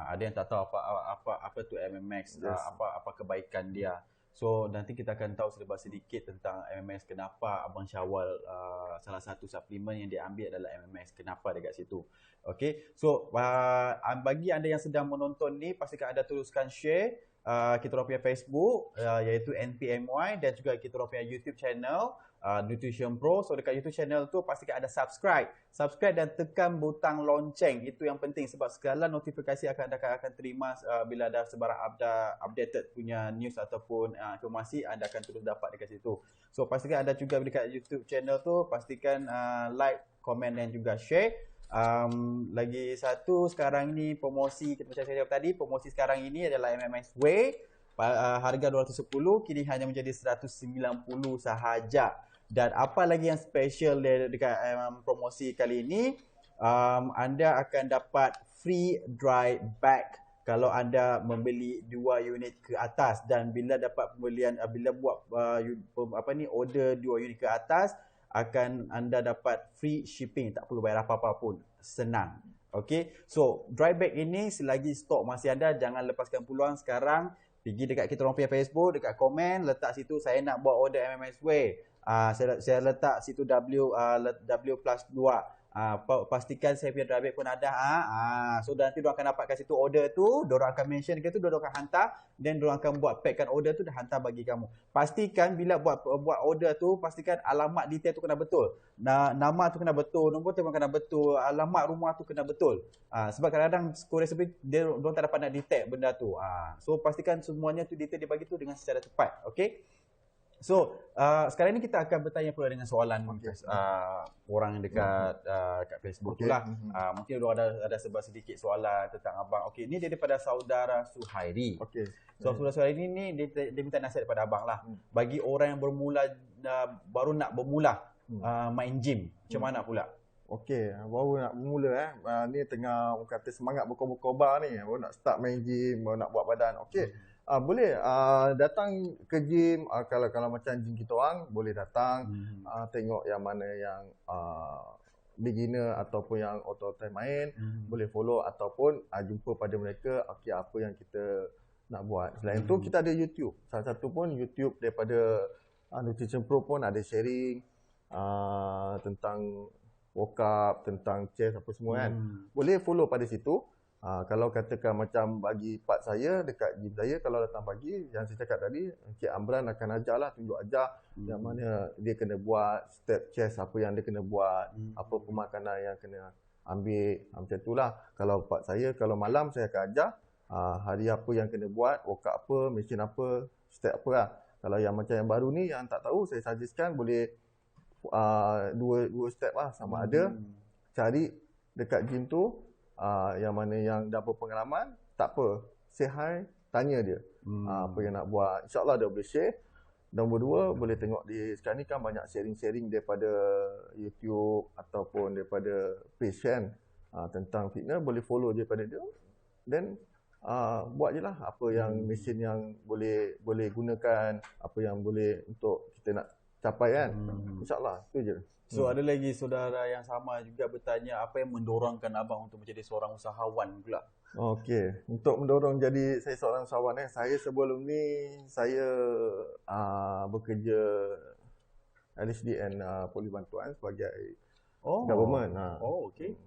Ada yang tak tahu apa tu MMX, apa kebaikan dia. So nanti kita akan tahu sedikit tentang MMX, kenapa Abang Syawal salah satu suplemen yang dia ambil adalah MMX, kenapa dekat situ. Okay, so bagi anda yang sedang menonton ni, pastikan anda teruskan share kita orang punya Facebook iaitu NPMY, dan juga kita orang punya YouTube channel Nutrition Pro. So dekat YouTube channel tu pastikan ada subscribe dan tekan butang lonceng. Itu yang penting sebab segala notifikasi akan terima bila ada sebarang updated punya news ataupun informasi, anda akan terus dapat dekat situ. So pastikan ada juga dekat YouTube channel tu, pastikan like, komen dan juga share. Lagi satu, sekarang ni promosi, macam saya cakap tadi, promosi sekarang ini adalah MMS Way. Harga 210 kini hanya menjadi 190 sahaja. Dan apa lagi yang special dekat promosi kali ini, anda akan dapat free dry bag kalau anda membeli 2 unit ke atas. Dan bila dapat pembelian, bila buat order 2 unit ke atas, akan anda dapat free shipping, tak perlu bayar apa-apa pun, senang. Okay, so dry bag ini selagi stok masih ada, jangan lepaskan peluang. Sekarang pergi dekat kita orang punya Facebook, dekat komen, letak situ saya nak buat order MMS Way. Saya letak situ W+2. Pastikan saya punya dry bag pun ada. So nanti diorang akan dapatkan situ order tu, diorang akan mention ke tu, diorang akan hantar, dan diorang akan buat packkan order tu dan hantar bagi kamu. Pastikan bila buat order tu, pastikan alamat detail tu kena betul. Nama tu kena betul, nombor telefon kena betul, alamat rumah tu kena betul. Sebab kadang-kadang courier service diorang tak dapat nak detect benda tu. So pastikan semuanya tu detail dibagi tu dengan secara tepat. Okay. So, sekarang ni kita akan bertanya pula dengan soalan orang yang dekat kat Facebook tu lah. Mungkin ada sebab sedikit soalan tentang abang. Okey, ni daripada saudara Suhairi. Okey. So, saudara Suhairi ni dia minta nasihat daripada abang lah. Bagi orang yang baru nak bermula main gym, macam mana pula? Okey, baru nak bermula ni tengah kata semangat berkobar-kobar ni, baru nak start main gym, baru nak buat badan. Okey. Boleh datang ke gym, kalau macam gym kita orang boleh datang, tengok yang mana yang beginner ataupun yang auto-time main, boleh follow ataupun jumpa pada mereka apa yang kita nak buat. Selain tu kita ada YouTube. Salah satu pun YouTube daripada Nutrition Pro pun ada sharing tentang workout, tentang chest apa semua kan. Boleh follow pada situ. Kalau katakan macam bagi part saya dekat gym saya, kalau datang pagi, yang saya cakap tadi, Encik Amran akan tunjuk ajar yang mana dia kena buat, step chest apa yang dia kena buat, apa pemakanan yang kena ambil, macam itulah. Kalau part saya, kalau malam saya akan ajar hari apa yang kena buat, workout apa, mesin apa, step apa lah. Kalau yang macam yang baru ni, yang tak tahu, saya suggestkan boleh dua step lah, sama ada cari dekat gym tu yang mana yang dah berpengalaman, tak apa, say hi, tanya dia apa yang nak buat, insyaAllah dia boleh share. Nombor 2, boleh tengok sekarang ni kan banyak sharing-sharing daripada YouTube ataupun daripada page kan, tentang fitness, boleh follow je pada dia, then buat je lah apa yang mesin yang boleh gunakan, apa yang boleh untuk kita nak capai kan. InsyaAllah, itu je. So ada lagi saudara yang sama juga bertanya, apa yang mendorongkan abang untuk menjadi seorang usahawan pula? Okey, untuk mendorong jadi saya seorang usahawan saya sebelum ni saya bekerja LHDN Polis Bantuan sebagai government. Okey.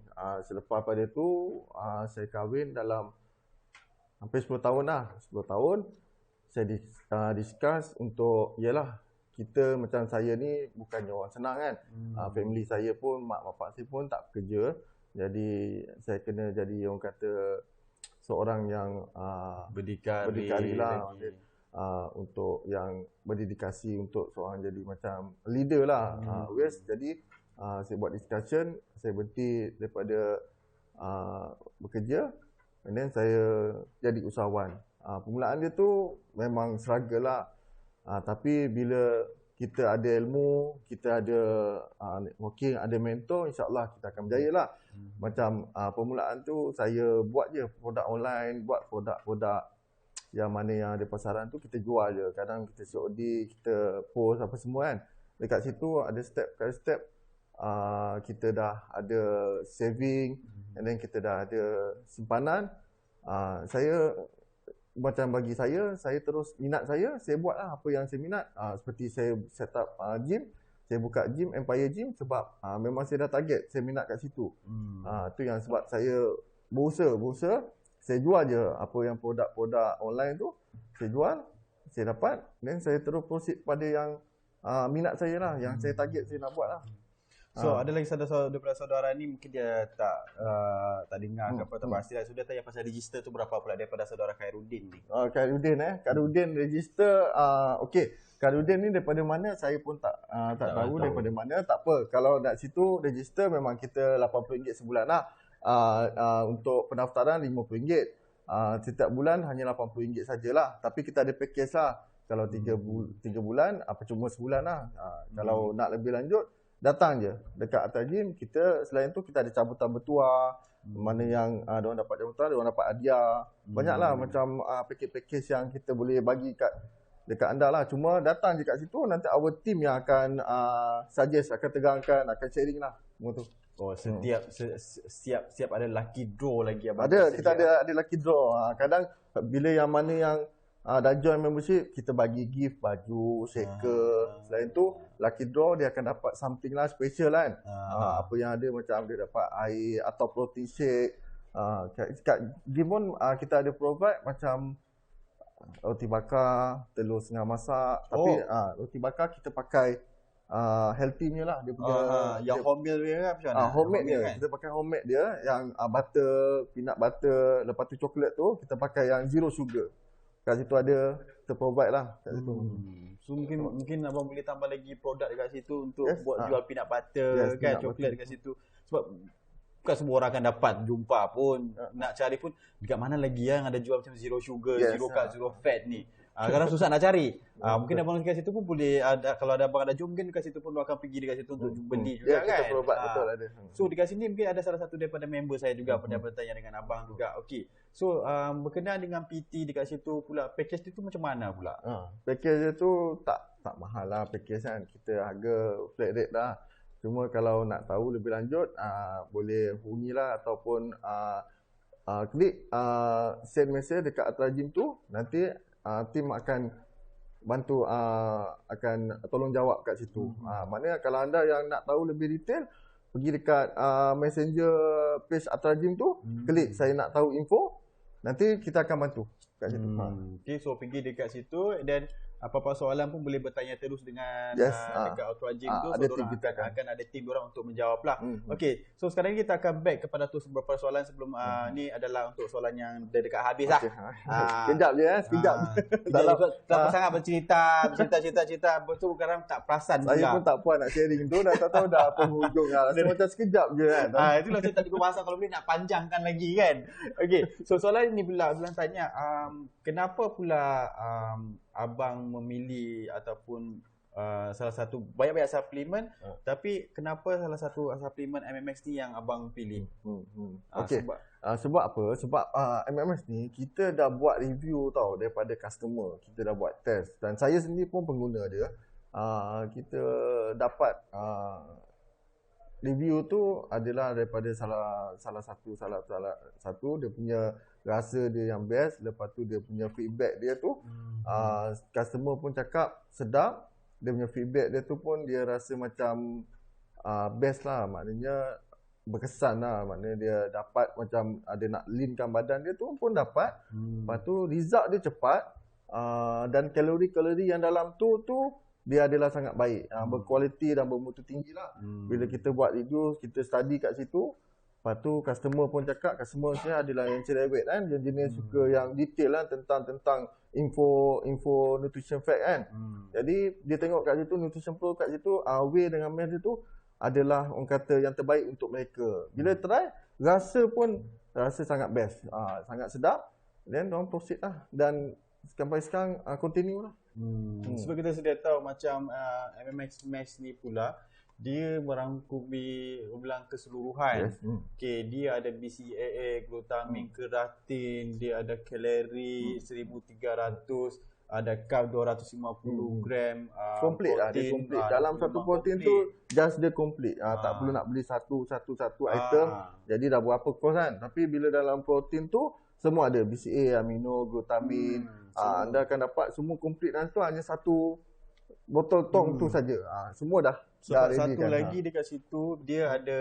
Selepas pada tu saya kahwin dalam hampir 10 tahun dah. 10 tahun saya discuss untuk kita macam saya ni bukannya orang senang kan. Family saya pun, mak bapak saya pun tak bekerja. Jadi saya kena jadi orang kata seorang yang berdikari lah. Untuk yang berdedikasi untuk seorang jadi macam leader lah. Jadi saya buat discussion, saya berhenti daripada bekerja, and then saya jadi usahawan. Permulaan dia tu memang struggle lah. Tapi bila kita ada ilmu, kita ada networking, ada mentor, insyaAllah kita akan berjaya lah. Macam permulaan tu saya buat je produk online, buat produk-produk yang mana yang ada pasaran tu kita jual je. Kadang kita COD, kita post apa semua kan. Dekat situ ada step by step, kita dah ada saving, and then kita dah ada simpanan. Macam bagi saya terus minat saya buatlah apa yang saya minat. Seperti saya set up gym, saya buka gym, Empire Gym, sebab memang saya dah target, saya minat kat situ. Tu yang sebab saya berusaha saya jual je apa yang produk-produk online tu, saya jual, saya dapat, then saya terus proceed pada yang minat saya lah, yang saya target saya nak buat lah. So ada lagi daripada saudara ni mungkin dia tak dengar ke apa, tak pasti lah. So dia tanya pasal register tu berapa pula daripada saudara Khairuddin ni. Khairuddin register, okey. Khairuddin ni daripada mana saya pun tak tahu daripada mana. Tak apa, kalau nak situ register memang kita RM80 sebulan lah. Untuk pendaftaran RM50. Setiap bulan hanya RM80 sajalah. Tapi kita ada package lah. Kalau 3 bulan, cuma sebulan lah. Kalau nak lebih lanjut, datang je dekat Atas Gym. Kita selain tu kita ada cabutan bertuah, mana yang diorang dapat cabutan, diorang dapat hadiah. Banyaklah macam package-package yang kita boleh bagi dekat anda lah. Cuma datang je kat situ, nanti our team yang akan suggest, akan tegangkan, akan sharing lah semua tu. Oh, setiap ada lucky draw lagi abang. Kita ada lucky draw. Kadang bila yang mana yang dah join membership, kita bagi gift baju, shaker. Selain tu lucky draw dia akan dapat something lah special kan. Apa yang ada macam dia dapat air atau protein shake. Kat gym pun kita ada provide macam roti bakar, telur setengah masak. Tapi roti bakar kita pakai healthy punya lah. Dia punya yang homemade dia kan macam mana? Homemade dia. Kan? Kita pakai homemade dia yang butter, peanut butter, lepas tu coklat tu kita pakai yang zero sugar. Kat situ ada terprovide lah kat situ. So mungkin abang boleh tambah lagi produk dekat situ untuk buat jual peanut butter kan, coklat dekat situ. Sebab bukan semua orang akan dapat jumpa pun, nak cari pun dekat mana lagi yang ada jual macam zero sugar, zero carb, zero fat ni. Kadang susah nak cari. Mungkin abang dekat situ pun boleh ada, kalau ada abang ada jom mungkin dekat situ pun akan pergi dekat situ untuk beli juga kan. Kita provide betul ada. So dekat sini mungkin ada salah satu daripada member saya juga pernah bertanya dengan abang juga. Okey. So berkenaan dengan PT dekat situ pula, package itu macam mana pula? Package dia tu tak mahal lah package kan. Kita harga flat rate lah. Cuma kalau nak tahu lebih lanjut boleh hubungilah ataupun klik send message dekat Atas Gym tu, nanti tim akan bantu akan tolong jawab kat situ. Maknanya kalau anda yang nak tahu lebih detail, pergi dekat messenger page Atas Gym tu, klik saya nak tahu info, nanti kita akan bantu kat situ. Okay, so pergi dekat situ dan apa-apa soalan pun boleh bertanya terus dengan dekat Atas Gym tu. So diorang akan ada tim diorang untuk menjawab lah. Okay, so sekarang ni kita akan back kepada tu beberapa soalan sebelum ni adalah untuk soalan yang dah dekat habis lah. Sekejap je sekejap. Tak sangat bercerita, betul sekarang tak perasan saya juga. Pun tak puas nak sharing tu, dah tahu dah penghujung lah. Rasa macam sekejap je kan. Itulah saya tadi bermasa kalau boleh nak panjangkan lagi kan. Okay, so soalan ni bilang tanya, kenapa pula abang memilih ataupun salah satu banyak-banyak suplemen, tapi kenapa salah satu suplemen MMX ni yang abang pilih? Okey. Sebab apa? Sebab MMX ni kita dah buat review tau daripada customer. Kita dah buat test dan saya sendiri pun pengguna dia. Kita dapat review tu adalah daripada salah satu dia punya rasa dia yang best. Lepas tu dia punya feedback dia tu customer pun cakap sedap. Dia punya feedback dia tu pun dia rasa macam best lah. Maknanya berkesan lah. Maknanya dia dapat macam ada nak leankan badan dia tu pun dapat. Lepas tu result dia cepat. Dan kalori-kalori yang dalam tu dia adalah sangat baik. Berkualiti dan bermutu tinggi lah. Bila kita buat review, kita study kat situ. Lepas tu customer pun cakap, customer saya adalah yang cerewet kan. Dia jenis suka yang detail lah tentang info nutrition fact kan. Jadi dia tengok kat situ, nutrition pro kat situ, whey dengan meal tu adalah orang kata yang terbaik untuk mereka. Bila try, rasa sangat best. Sangat sedap. Then orang proceed lah. Dan sampai sekarang continue lah. Sebab kita sedia tahu macam MMX Max ni pula, dia merangkumi bilang keseluruhan. Okay, dia ada BCAA, glutamin, keratin, dia ada kalori 1300, ada carb 250 gram, komplit lah, dia komplit. Dalam satu protein tu just dia komplit. Tak perlu nak beli satu item. Jadi dah berapa kos kan. Tapi bila dalam protein tu semua ada BCA, amino, glutamin. Anda akan dapat semua komplit dan tu hanya satu botol tong tu saja. Semua dah. Satu lagi dekat situ dia ada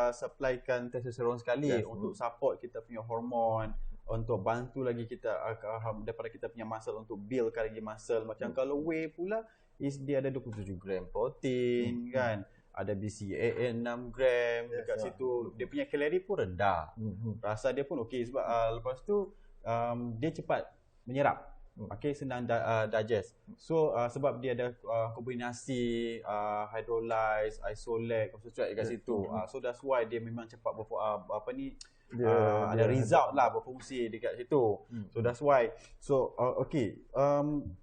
supplykan testosteron sekali untuk support kita punya hormon. untuk bantu lagi kita daripada kita punya muscle untuk buildkan lagi muscle. Macam kalau whey pula dia ada 27 gram protein kan. Ada BCAA 6 gram dekat situ. Dia punya kalori pun rendah. Rasa dia pun okey sebab lepas tu dia cepat menyerap. Okay, senang digest. So sebab dia ada kombinasi hydrolyze, isolate, concentrate dekat situ. So that's why dia memang cepat ada result lah, berfungsi dekat situ. So that's why. So okay,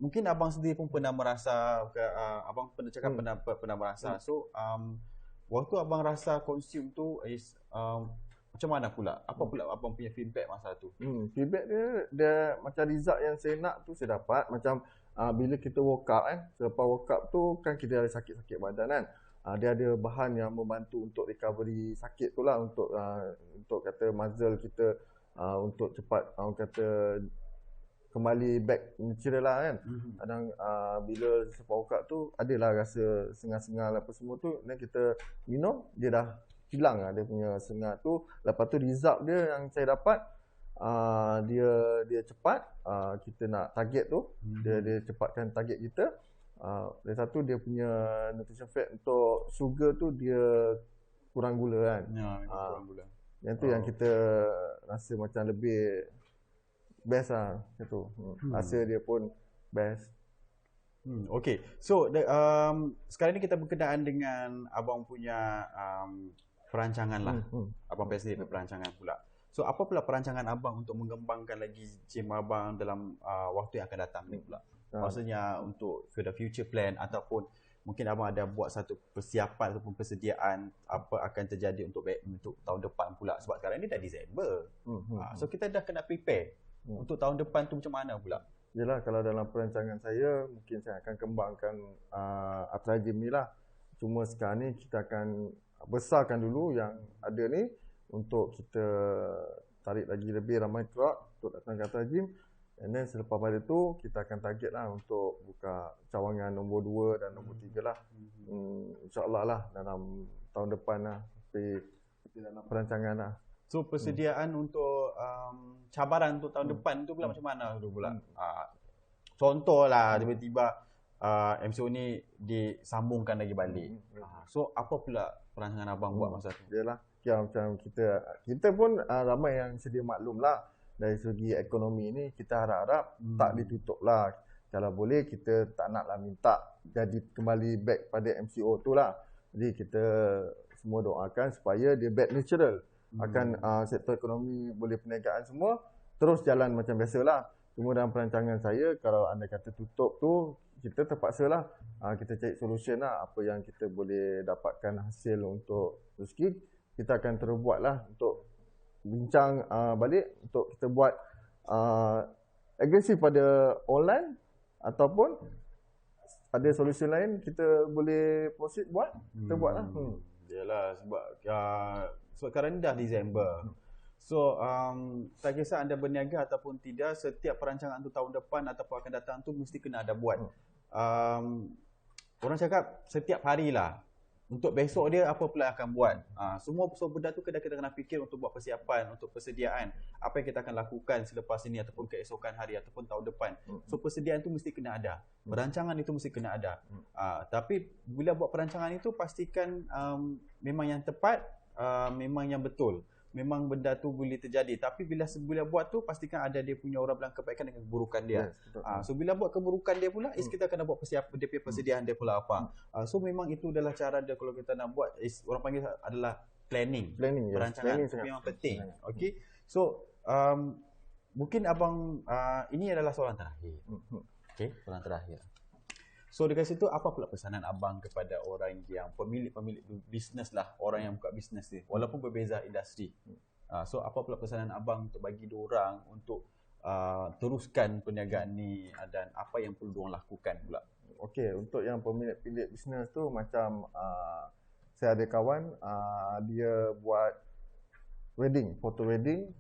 mungkin abang sendiri pun pernah merasa, abang pernah cakap pernah merasa. So waktu abang rasa consume tu is macam mana pula? Apa pula abang punya feedback masa tu? Feedback dia macam result yang saya nak tu saya dapat. Macam bila kita workout kan, selepas workout tu kan kita ada sakit-sakit badan kan. Dia ada bahan yang membantu untuk recovery sakit tu lah, untuk kata muscle kita untuk cepat kata kembali back natural lah kan. Kadang bila selepas workout tu adalah rasa sengal-sengal apa semua tu, dan kita minum dia dah hilang lah dia punya sengat tu. Lepas tu result dia yang saya dapat dia cepat, kita nak target tu, dia cepatkan target kita. Dari satu dia punya nutrition fat untuk sugar tu dia kurang gula kan. Kurang gula. Yang tu yang kita rasa macam lebih best lah gitu. Rasa dia pun best. Okay, so sekarang ni kita berkenaan dengan abang punya perancangan lah. Abang PhD perancangan pula. So apa pula perancangan abang untuk mengembangkan lagi gym abang dalam waktu yang akan datang ni pula? Maksudnya untuk the future plan, ataupun mungkin abang ada buat satu persiapan ataupun persediaan apa akan terjadi untuk tahun depan pula. Sebab sekarang ni dah Disember. So kita dah kena prepare untuk tahun depan tu macam mana pula? Yelah, kalau dalam perancangan saya mungkin saya akan kembangkan Atra Gym ni lah. Cuma sekarang ni kita akan besarkan dulu yang ada ni untuk kita tarik lagi lebih ramai crowd untuk datang ke Atra Gym. And then selepas pada tu kita akan target lah untuk buka cawangan nombor 2 dan nombor 3 lah. InsyaAllah lah dalam tahun depan lah. Tapi dalam perancangan lah. So persediaan untuk cabaran untuk tahun depan tu pula macam mana tu pula? Contoh lah tiba-tiba MCO ni disambungkan lagi balik. So apa pula perancangan abang buat masa tu? Yalah, macam kita pun ramai yang sedia maklum lah. Dari segi ekonomi ni kita harap-harap tak ditutup lah. Kalau boleh kita tak naklah minta jadi kembali back pada MCO tu lah. Jadi kita semua doakan supaya dia back natural. Akan sektor ekonomi boleh perniagaan semua terus jalan macam biasalah. Cuma dalam perancangan saya, kalau anda kata tutup tu, kita terpaksa lah kita cari solution lah. Apa yang kita boleh dapatkan hasil untuk rezeki, kita akan terbuat lah untuk bincang balik untuk kita buat agresif pada online, ataupun ada solusi lain kita boleh proceed buat, kita buat lah. Yalah, sebab sekarang ni dah Disember. So tak kisah anda berniaga ataupun tidak, setiap perancangan tu tahun depan ataupun akan datang tu mesti kena ada buat. Orang cakap setiap hari lah. Untuk besok dia apa pula akan buat. Semua benda tu kita kena fikir untuk buat persiapan, untuk persediaan. Apa yang kita akan lakukan selepas ini ataupun keesokan hari ataupun tahun depan. So persediaan tu mesti kena ada. Perancangan itu mesti kena ada. Tapi bila buat perancangan itu pastikan memang yang tepat, memang yang betul. Memang benda tu boleh terjadi. Tapi bila buat tu pastikan ada dia punya orang bilang kebaikan dengan keburukan dia. So bila buat keburukan dia pula, kita kena buat persiapan dia punya persediaan dia pula apa. So memang itu adalah cara dia kalau kita nak buat, orang panggil adalah planning. Perancangan itu memang penting. Okay. So mungkin abang ini adalah soalan terakhir. Okay, soalan terakhir. So dekat situ apa pula pesanan abang kepada orang yang pemilik bisnes lah, orang yang buka bisnes ni, walaupun berbeza industri. So apa pula pesanan abang untuk bagi diorang untuk teruskan perniagaan ni, dan apa yang perlu diorang lakukan pula? Okey, untuk yang pemilik bisnes tu macam saya ada kawan dia buat wedding, foto wedding,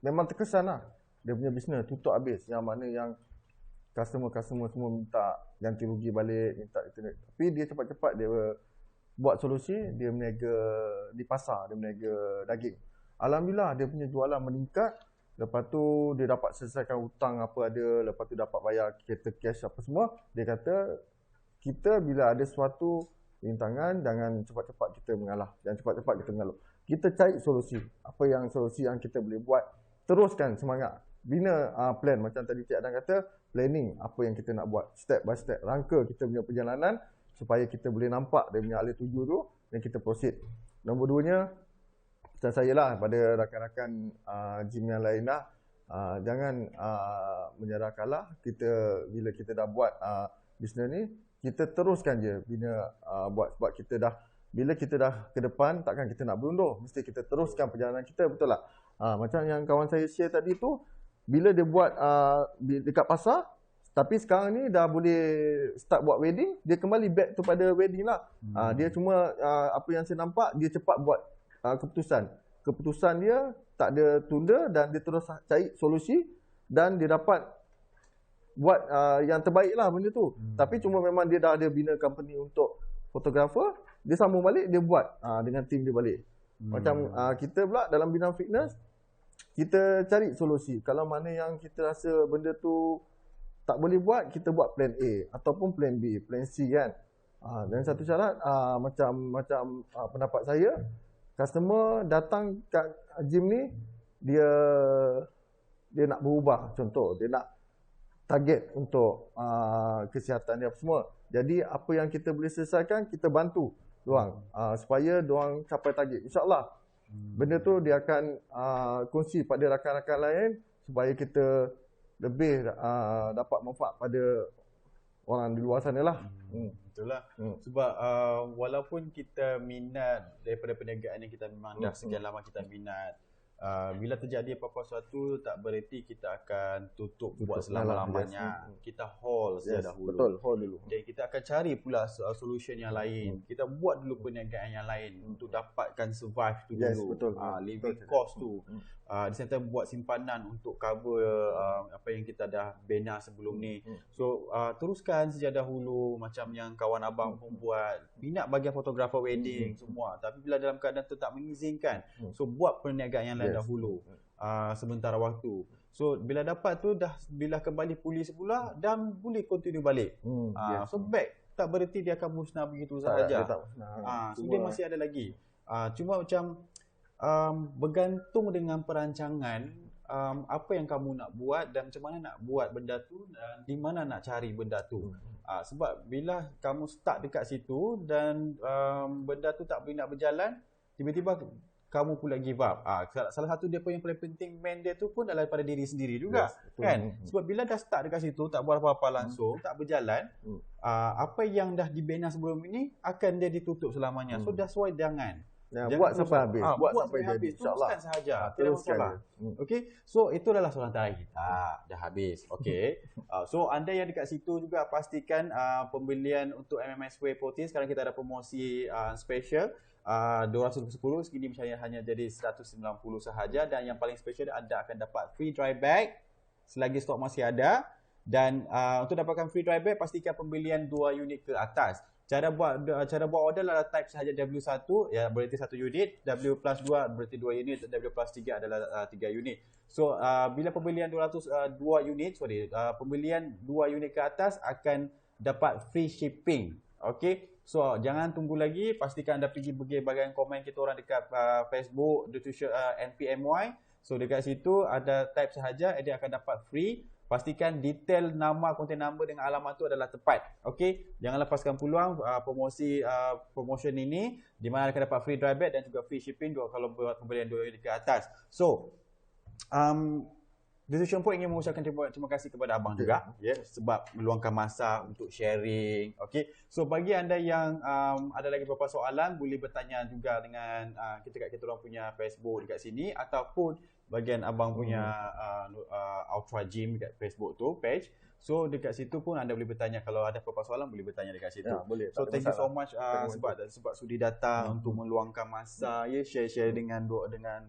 memang terkesan lah dia punya bisnes tutup habis, yang mana yang customer semua minta ganti rugi balik, minta internet. Tapi dia cepat-cepat dia buat solusi, dia berniaga di pasar, dia berniaga daging. Alhamdulillah dia punya jualan meningkat lepas tu dia dapat selesaikan hutang apa ada, lepas tu dapat bayar kereta cash apa semua, dia kata kita bila ada suatu rintangan jangan cepat-cepat kita mengalah, jangan cepat-cepat kita mengeluh. Kita cari solusi. Apa yang solusi yang kita boleh buat, teruskan semangat. Bina plan macam tadi Cik Adan kata, planning apa yang kita nak buat step by step, rangka kita punya perjalanan supaya kita boleh nampak dia punya alih tuju tu dan kita proceed. Nombor duanya, pesan saya lah pada rakan-rakan gym yang lain lah, jangan menyerah kalah. Bila kita dah buat bisnes ni, kita teruskan je bina buat, sebab bila kita dah ke depan takkan kita nak berundur, mesti kita teruskan perjalanan kita, betul tak? Macam yang kawan saya share tadi tu, bila dia buat dekat pasar, tapi sekarang ni dah boleh start buat wedding, dia kembali back kepada wedding lah. Dia cuma apa yang saya nampak, dia cepat buat keputusan dia tak ada tunda dan dia terus cari solusi dan dia dapat buat yang terbaik lah benda tu. Tapi cuma memang dia dah ada bina company untuk fotografer, dia sambung balik, dia buat dengan tim dia balik. Macam kita pula dalam bidang fitness, kita cari solusi. Kalau mana yang kita rasa benda tu tak boleh buat, kita buat plan A ataupun plan B, plan C kan. Dan satu syarat macam pendapat saya, customer datang kat gym ni, dia nak berubah. Contoh, dia nak target untuk kesihatan dia semua. Jadi apa yang kita boleh selesaikan, kita bantu diorang supaya diorang capai target. InsyaAllah benda tu dia akan kongsi pada rakan-rakan lain supaya kita lebih dapat manfaat pada orang di luar sana lah. Betul lah. Sebab walaupun kita minat daripada perniagaan yang kita memang dah sekian lama kita minat, bila terjadi apa-apa sesuatu tak bererti kita akan tutup buat selama-lamanya. Kita hold dahulu. Betul, hold dulu. Dan kita akan cari pula solution yang lain. Kita buat dulu perniagaan yang lain untuk dapatkan survive tu dulu. Betul. Living cost tu. Di sana buat simpanan untuk cover apa yang kita dah bina sebelum ni. So teruskan sejak dahulu macam yang kawan abang pun buat. Minat bagian fotografer wedding semua. Tapi bila dalam keadaan tu tak mengizinkan, so buat perniagaan yang lain dahulu sementara waktu. So bila dapat tu bila kembali pulih semula dan boleh continue balik. So back tak bererti dia akan musnah begitu sahaja. So dia masih ada lagi. Cuma macam bergantung dengan perancangan apa yang kamu nak buat dan macam mana nak buat benda tu dan di mana nak cari benda tu. Sebab bila kamu start dekat situ dan benda tu tak boleh nak berjalan, tiba-tiba kamu pula give up. Salah satu dia pun yang paling penting main dia tu pun adalah daripada diri sendiri juga. Kan? Sebab bila dah start dekat situ tak buat apa-apa langsung, tak berjalan, apa yang dah dibina sebelum ini akan dia ditutup selamanya. So that's why jangan buat sampai habis. Buat sampai habis. Teruskan sahaja. Tidak masalah. Okey. So itu adalah soalan terakhir kita. Dah habis. Okey. So anda yang dekat situ juga pastikan pembelian untuk MMS Whey Protein sekarang kita ada promosi special. 210 segini misalnya hanya jadi 190 sahaja dan yang paling special anda akan dapat free dry bag selagi stok masih ada dan untuk dapatkan free dry bag pastikan pembelian 2 unit ke atas. Cara buat order adalah type sahaja W1 ya berarti 1 unit, W plus 2 berarti 2 unit, W plus 3 adalah 3 unit. So bila pembelian 2 unit, pembelian 2 unit ke atas akan dapat free shipping. Okey. So jangan tunggu lagi, pastikan anda pergi bahagian komen kita orang dekat Facebook NPMY. So dekat situ ada type sahaja dia akan dapat free. Pastikan detail nama, konten number dengan alamat tu adalah tepat. Okey, jangan lepaskan peluang promotion ini di mana akan dapat free dry bag dan juga free shipping kalau buat pembelian 2 unit ke atas. So Decision Point ingin mengucapkan terima kasih kepada abang juga sebab meluangkan masa untuk sharing. Okey. So bagi anda yang ada lagi beberapa soalan boleh bertanya juga dengan kita orang punya Facebook dekat sini ataupun bagian abang punya Ultra Gym dekat Facebook tu page. So dekat situ pun anda boleh bertanya kalau ada beberapa soalan boleh bertanya dekat situ. Boleh. So thank you so much sebab sudi datang untuk meluangkan masa share dengan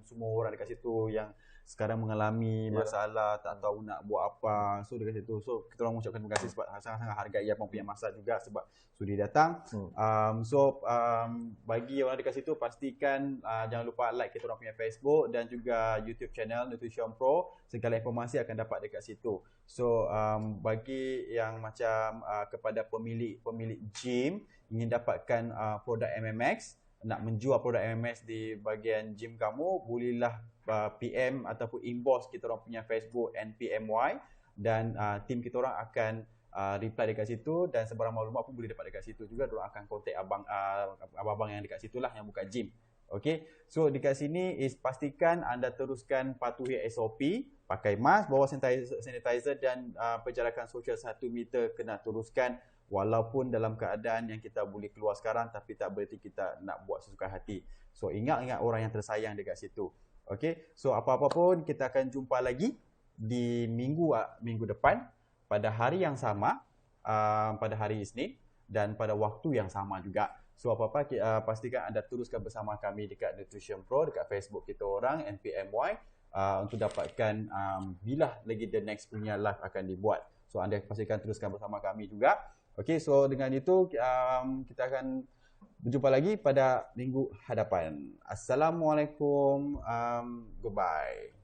semua orang dekat situ yang sekarang mengalami masalah tak tahu nak buat apa. So dekat situ kita orang mengucapkan terima kasih sebab sangat-sangat hargai abang punya masa juga sebab sudi datang. Bagi orang dekat situ pastikan jangan lupa like kita orang punya Facebook dan juga YouTube YouTube channel Nutrition Pro. Segala informasi akan dapat dekat situ. So bagi yang macam kepada pemilik gym ingin dapatkan produk MMX, nak menjual produk MMX di bahagian gym kamu, bolehlah PM ataupun inbox kita orang punya Facebook NPMY, dan tim kita orang akan reply dekat situ, dan sebarang maklumat pun boleh dapat dekat situ juga. Diorang akan contact abang-abang yang dekat situ lah, yang buka gym. Okay, so dekat sini pastikan anda teruskan patuhi SOP, pakai mask, bawa sanitizer, dan perjalanan sosial 1 meter kena teruskan, walaupun dalam keadaan yang kita boleh keluar sekarang, tapi tak berarti kita nak buat sesuka hati. So ingat orang yang tersayang dekat situ. Okay, so apa-apa pun kita akan jumpa lagi di minggu depan pada hari yang sama, pada hari Isnin, dan pada waktu yang sama juga. So apa-apa pastikan anda teruskan bersama kami dekat Nutrition Pro, dekat Facebook kita orang NPMY, untuk dapatkan bila lagi the next punya live akan dibuat. So anda pastikan teruskan bersama kami juga. Okay, so dengan itu kita akan berjumpa lagi pada minggu hadapan. Assalamualaikum, goodbye.